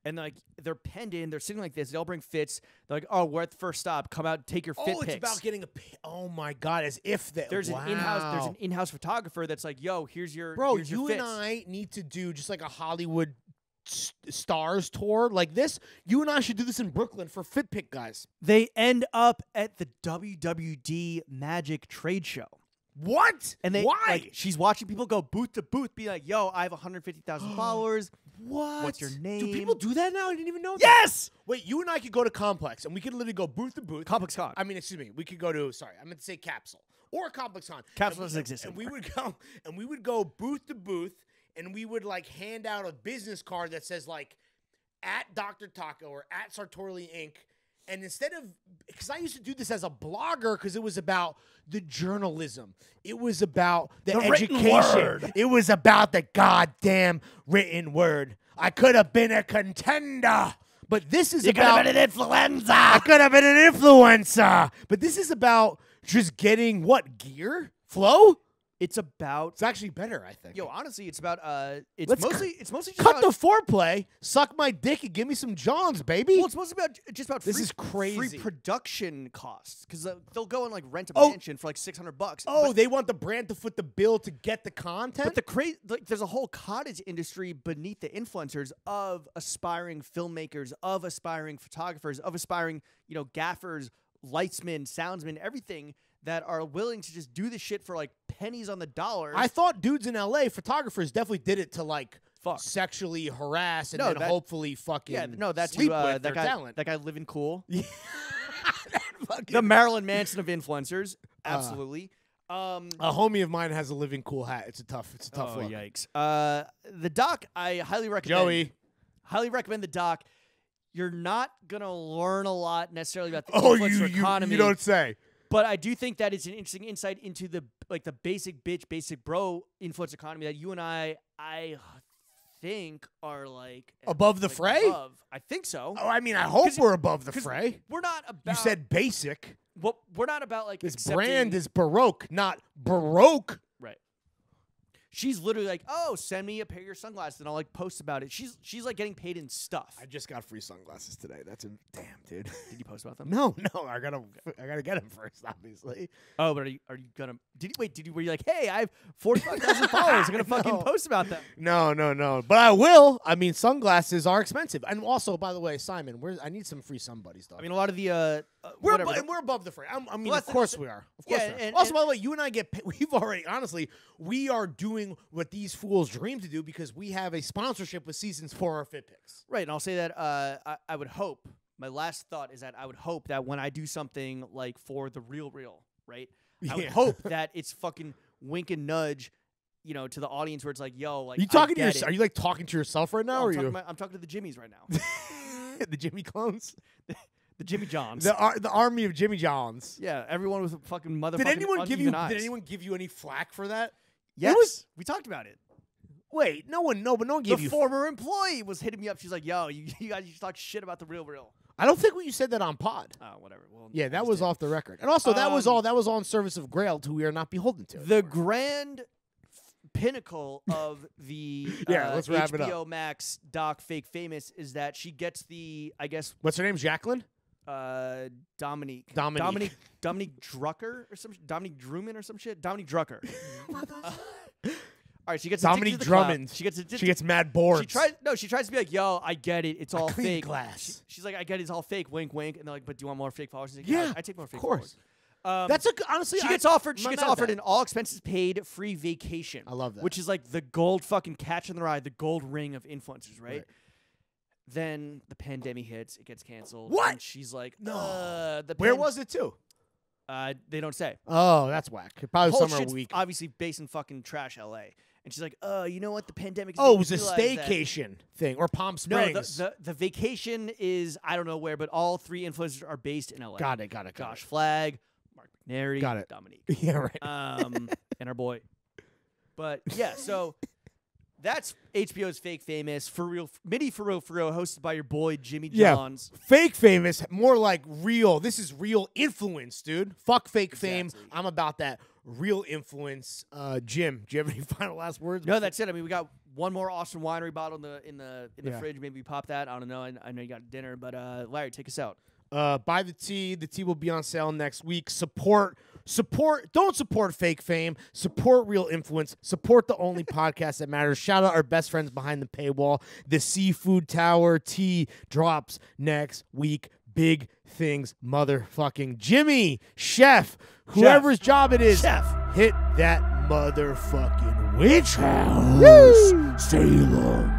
Speaker 2: And like they're penned in, they're sitting like this. They all bring fits. They're like, "Oh, we're at the first stop. Come out, take your fit
Speaker 1: Oh, it's
Speaker 2: pics."
Speaker 1: about getting oh my God, as if that.
Speaker 2: There's
Speaker 1: wow.
Speaker 2: an in-house photographer that's like, "Yo, here's your
Speaker 1: Bro,
Speaker 2: here's your
Speaker 1: you
Speaker 2: fits."
Speaker 1: and I need to do just like a Hollywood stars tour like this. You and I should do this in Brooklyn for Fit Pick guys.
Speaker 2: They end up at the WWD Magic Trade Show.
Speaker 1: What?
Speaker 2: And they
Speaker 1: Why?
Speaker 2: like, she's watching people go booth to booth, be like, "Yo, I have 150,000 followers.
Speaker 1: What?
Speaker 2: What's your name?"
Speaker 1: Do people do that now? I didn't even know that.
Speaker 2: Yes!
Speaker 1: Wait, you and I could go to Complex and we could literally go booth to booth.
Speaker 2: Complex Con.
Speaker 1: I mean, excuse me. We could go to, sorry, I meant to say Capsule or Complex Con.
Speaker 2: Capsule
Speaker 1: And
Speaker 2: doesn't exist
Speaker 1: And we would go booth to booth and we would like hand out a business card that says like at Dr. Taco or at Sartorially Inc. And instead of, because I used to do this as a blogger because it was about the journalism. It was about the
Speaker 2: written
Speaker 1: education.
Speaker 2: word.
Speaker 1: It was about the goddamn written word. I could have been a contender. But this is about
Speaker 2: an influenza.
Speaker 1: I could have been an influencer. But this is about just getting what? Gear? Flow?
Speaker 2: It's about
Speaker 1: It's actually better, I think.
Speaker 2: yo. Honestly, it's about it's
Speaker 1: Let's
Speaker 2: mostly just
Speaker 1: Cut
Speaker 2: about,
Speaker 1: the foreplay, suck my dick, and give me some Johns, baby.
Speaker 2: well, it's mostly about just about
Speaker 1: This
Speaker 2: free,
Speaker 1: is crazy.
Speaker 2: free production costs because they'll go and like rent a
Speaker 1: Oh.
Speaker 2: mansion for like $600.
Speaker 1: Oh, they want the brand to foot the bill to get the content?
Speaker 2: But the like, there's a whole cottage industry beneath the influencers of aspiring filmmakers, of aspiring photographers, of aspiring, gaffers, lightsmen, soundsmen, everything that are willing to just do this shit for like pennies on the dollar.
Speaker 1: I thought dudes in LA, photographers, definitely did it to like
Speaker 2: Fuck.
Speaker 1: sexually harass and
Speaker 2: No,
Speaker 1: then
Speaker 2: that-
Speaker 1: hopefully fucking
Speaker 2: yeah, no, that's
Speaker 1: sleep
Speaker 2: who,
Speaker 1: with
Speaker 2: that
Speaker 1: their
Speaker 2: guy.
Speaker 1: talent.
Speaker 2: That guy living cool.
Speaker 1: Fucking-
Speaker 2: The Marilyn Manson of influencers, absolutely.
Speaker 1: a homie of mine has a living cool hat. It's a tough one.
Speaker 2: Yikes. The doc, I highly recommend.
Speaker 1: Joey.
Speaker 2: Highly recommend the doc. you're not gonna learn a lot necessarily about the
Speaker 1: Oh,
Speaker 2: influencer economy.
Speaker 1: you don't say.
Speaker 2: But I do think that it's an interesting insight into the basic bitch, basic bro influence economy that you and I think are like
Speaker 1: Above the fray?
Speaker 2: Above. I think so.
Speaker 1: Oh, I mean, I hope we're above the
Speaker 2: 'Cause
Speaker 1: fray.
Speaker 2: We're not about.
Speaker 1: You said basic.
Speaker 2: Well, we're not about like
Speaker 1: This
Speaker 2: accepting-
Speaker 1: brand is Baroque, not Baroque.
Speaker 2: right. She's literally like, oh, send me a pair of your sunglasses, and I'll like post about it. She's like getting paid in stuff.
Speaker 1: I just got free sunglasses today. That's a damn, dude.
Speaker 2: Did you post about them?
Speaker 1: No, I gotta get them first, obviously.
Speaker 2: Oh, but are you gonna? Were you like, hey, I have 45,000 followers. I'm gonna fucking
Speaker 1: No.
Speaker 2: post about them.
Speaker 1: No. But I will. I mean, sunglasses are expensive, and also, by the way, Simon, I need some free sun buddies, dog.
Speaker 2: I mean, a lot of the
Speaker 1: We're
Speaker 2: whatever.
Speaker 1: and we're above the fray. I mean,
Speaker 2: Well,
Speaker 1: of course we are. Of course
Speaker 2: yeah,
Speaker 1: we are.
Speaker 2: and-
Speaker 1: Also,
Speaker 2: and-
Speaker 1: by the way, you and I get paid. We've already, honestly, we are doing what these fools dream to do because we have a sponsorship with Seasons for our Fit Picks.
Speaker 2: Right, and I'll say that I would hope. My last thought is that I would hope that when I do something like for the real, right, I would
Speaker 1: Yeah.
Speaker 2: hope that it's fucking wink and nudge, to the audience where it's like, yo, like,
Speaker 1: Are you talking to
Speaker 2: I get
Speaker 1: yourself?
Speaker 2: it.
Speaker 1: Are you like talking to yourself right now?
Speaker 2: No,
Speaker 1: or
Speaker 2: I'm,
Speaker 1: are you
Speaker 2: talking I'm talking to the Jimmies right now.
Speaker 1: the Jimmy clones?
Speaker 2: The Jimmy Johns.
Speaker 1: The army of Jimmy Johns.
Speaker 2: Yeah, everyone with a fucking motherfucking
Speaker 1: Did anyone give you?
Speaker 2: uneven eyes.
Speaker 1: Did anyone give you any flack for that?
Speaker 2: Yes, we talked about it.
Speaker 1: Wait, no one. No, but no one gave
Speaker 2: The
Speaker 1: you.
Speaker 2: former employee was hitting me up. She's like, yo, you guys you should talk shit about the real.
Speaker 1: I don't think you said that on pod.
Speaker 2: Oh, whatever. Well,
Speaker 1: Yeah,
Speaker 2: I
Speaker 1: that
Speaker 2: just
Speaker 1: was
Speaker 2: did.
Speaker 1: off the record, and also that was
Speaker 2: Um,
Speaker 1: all. That was all in service of Grail, who we are not beholden to.
Speaker 2: The grand pinnacle of the
Speaker 1: Yeah, let's wrap it up.
Speaker 2: HBO Max doc Fake Famous is that she gets the, I guess,
Speaker 1: What's her name? Jacqueline.
Speaker 2: Dominique
Speaker 1: Dominique.
Speaker 2: Drucker or some Dominique Drummond or some shit. Dominique Drucker. All right, she gets
Speaker 1: Dominique
Speaker 2: addicted to the clout.
Speaker 1: Drummond.
Speaker 2: She gets addicted.
Speaker 1: She gets mad bored.
Speaker 2: She tries to be like, yo, I get it. It's all
Speaker 1: clean
Speaker 2: fake.
Speaker 1: glass.
Speaker 2: She's like, I get it. It's all fake. Wink, wink. And they're like, but do you want more fake followers? She's like,
Speaker 1: Yeah,
Speaker 2: I take more fake
Speaker 1: of course.
Speaker 2: followers.
Speaker 1: That's honestly.
Speaker 2: She gets offered. She
Speaker 1: I'm
Speaker 2: gets
Speaker 1: not mad at
Speaker 2: offered
Speaker 1: that.
Speaker 2: an all expenses paid free vacation.
Speaker 1: I love that.
Speaker 2: Which is like the gold fucking catch in the rye, the gold ring of influencers, right?
Speaker 1: Right.
Speaker 2: Then the pandemic hits. It gets canceled.
Speaker 1: What?
Speaker 2: And she's like,
Speaker 1: No.
Speaker 2: The
Speaker 1: Where was it too?
Speaker 2: They don't say.
Speaker 1: Oh, that's whack. Probably
Speaker 2: Whole
Speaker 1: somewhere
Speaker 2: shit's
Speaker 1: weak.
Speaker 2: obviously based in fucking trash LA. And she's like, you know what? The pandemic.
Speaker 1: Oh, it was a staycation thing or Palm
Speaker 2: No,
Speaker 1: Springs.
Speaker 2: the vacation is I don't know where, but all three influencers are based in LA.
Speaker 1: Got it.
Speaker 2: Josh Flagg, Mark McNary,
Speaker 1: Got it.
Speaker 2: Dominique.
Speaker 1: Yeah, right.
Speaker 2: And our boy. But yeah, so that's HBO's Fake Famous for real, Midi for real, hosted by your boy Jimmy
Speaker 1: Yeah.
Speaker 2: Johns.
Speaker 1: Fake famous, more like real. This is real influence, dude. Fuck fake fame.
Speaker 2: Exactly.
Speaker 1: I'm about that real influence. Jim, do you have any final last words?
Speaker 2: No, that's it. I mean, we got one more Austin Winery bottle in the
Speaker 1: Yeah.
Speaker 2: fridge. Maybe we pop that. I don't know. I know you got dinner, but Larry, take us out.
Speaker 1: Buy the tea. The tea will be on sale next week. Support. Don't support fake fame. Support real influence. Support the only podcast that matters. Shout out our best friends behind the paywall. The Seafood Tower tea drops next week. Big things, motherfucking Jimmy, chef, whoever's job it is,
Speaker 2: Chef.
Speaker 1: hit that motherfucking witch house. Salem.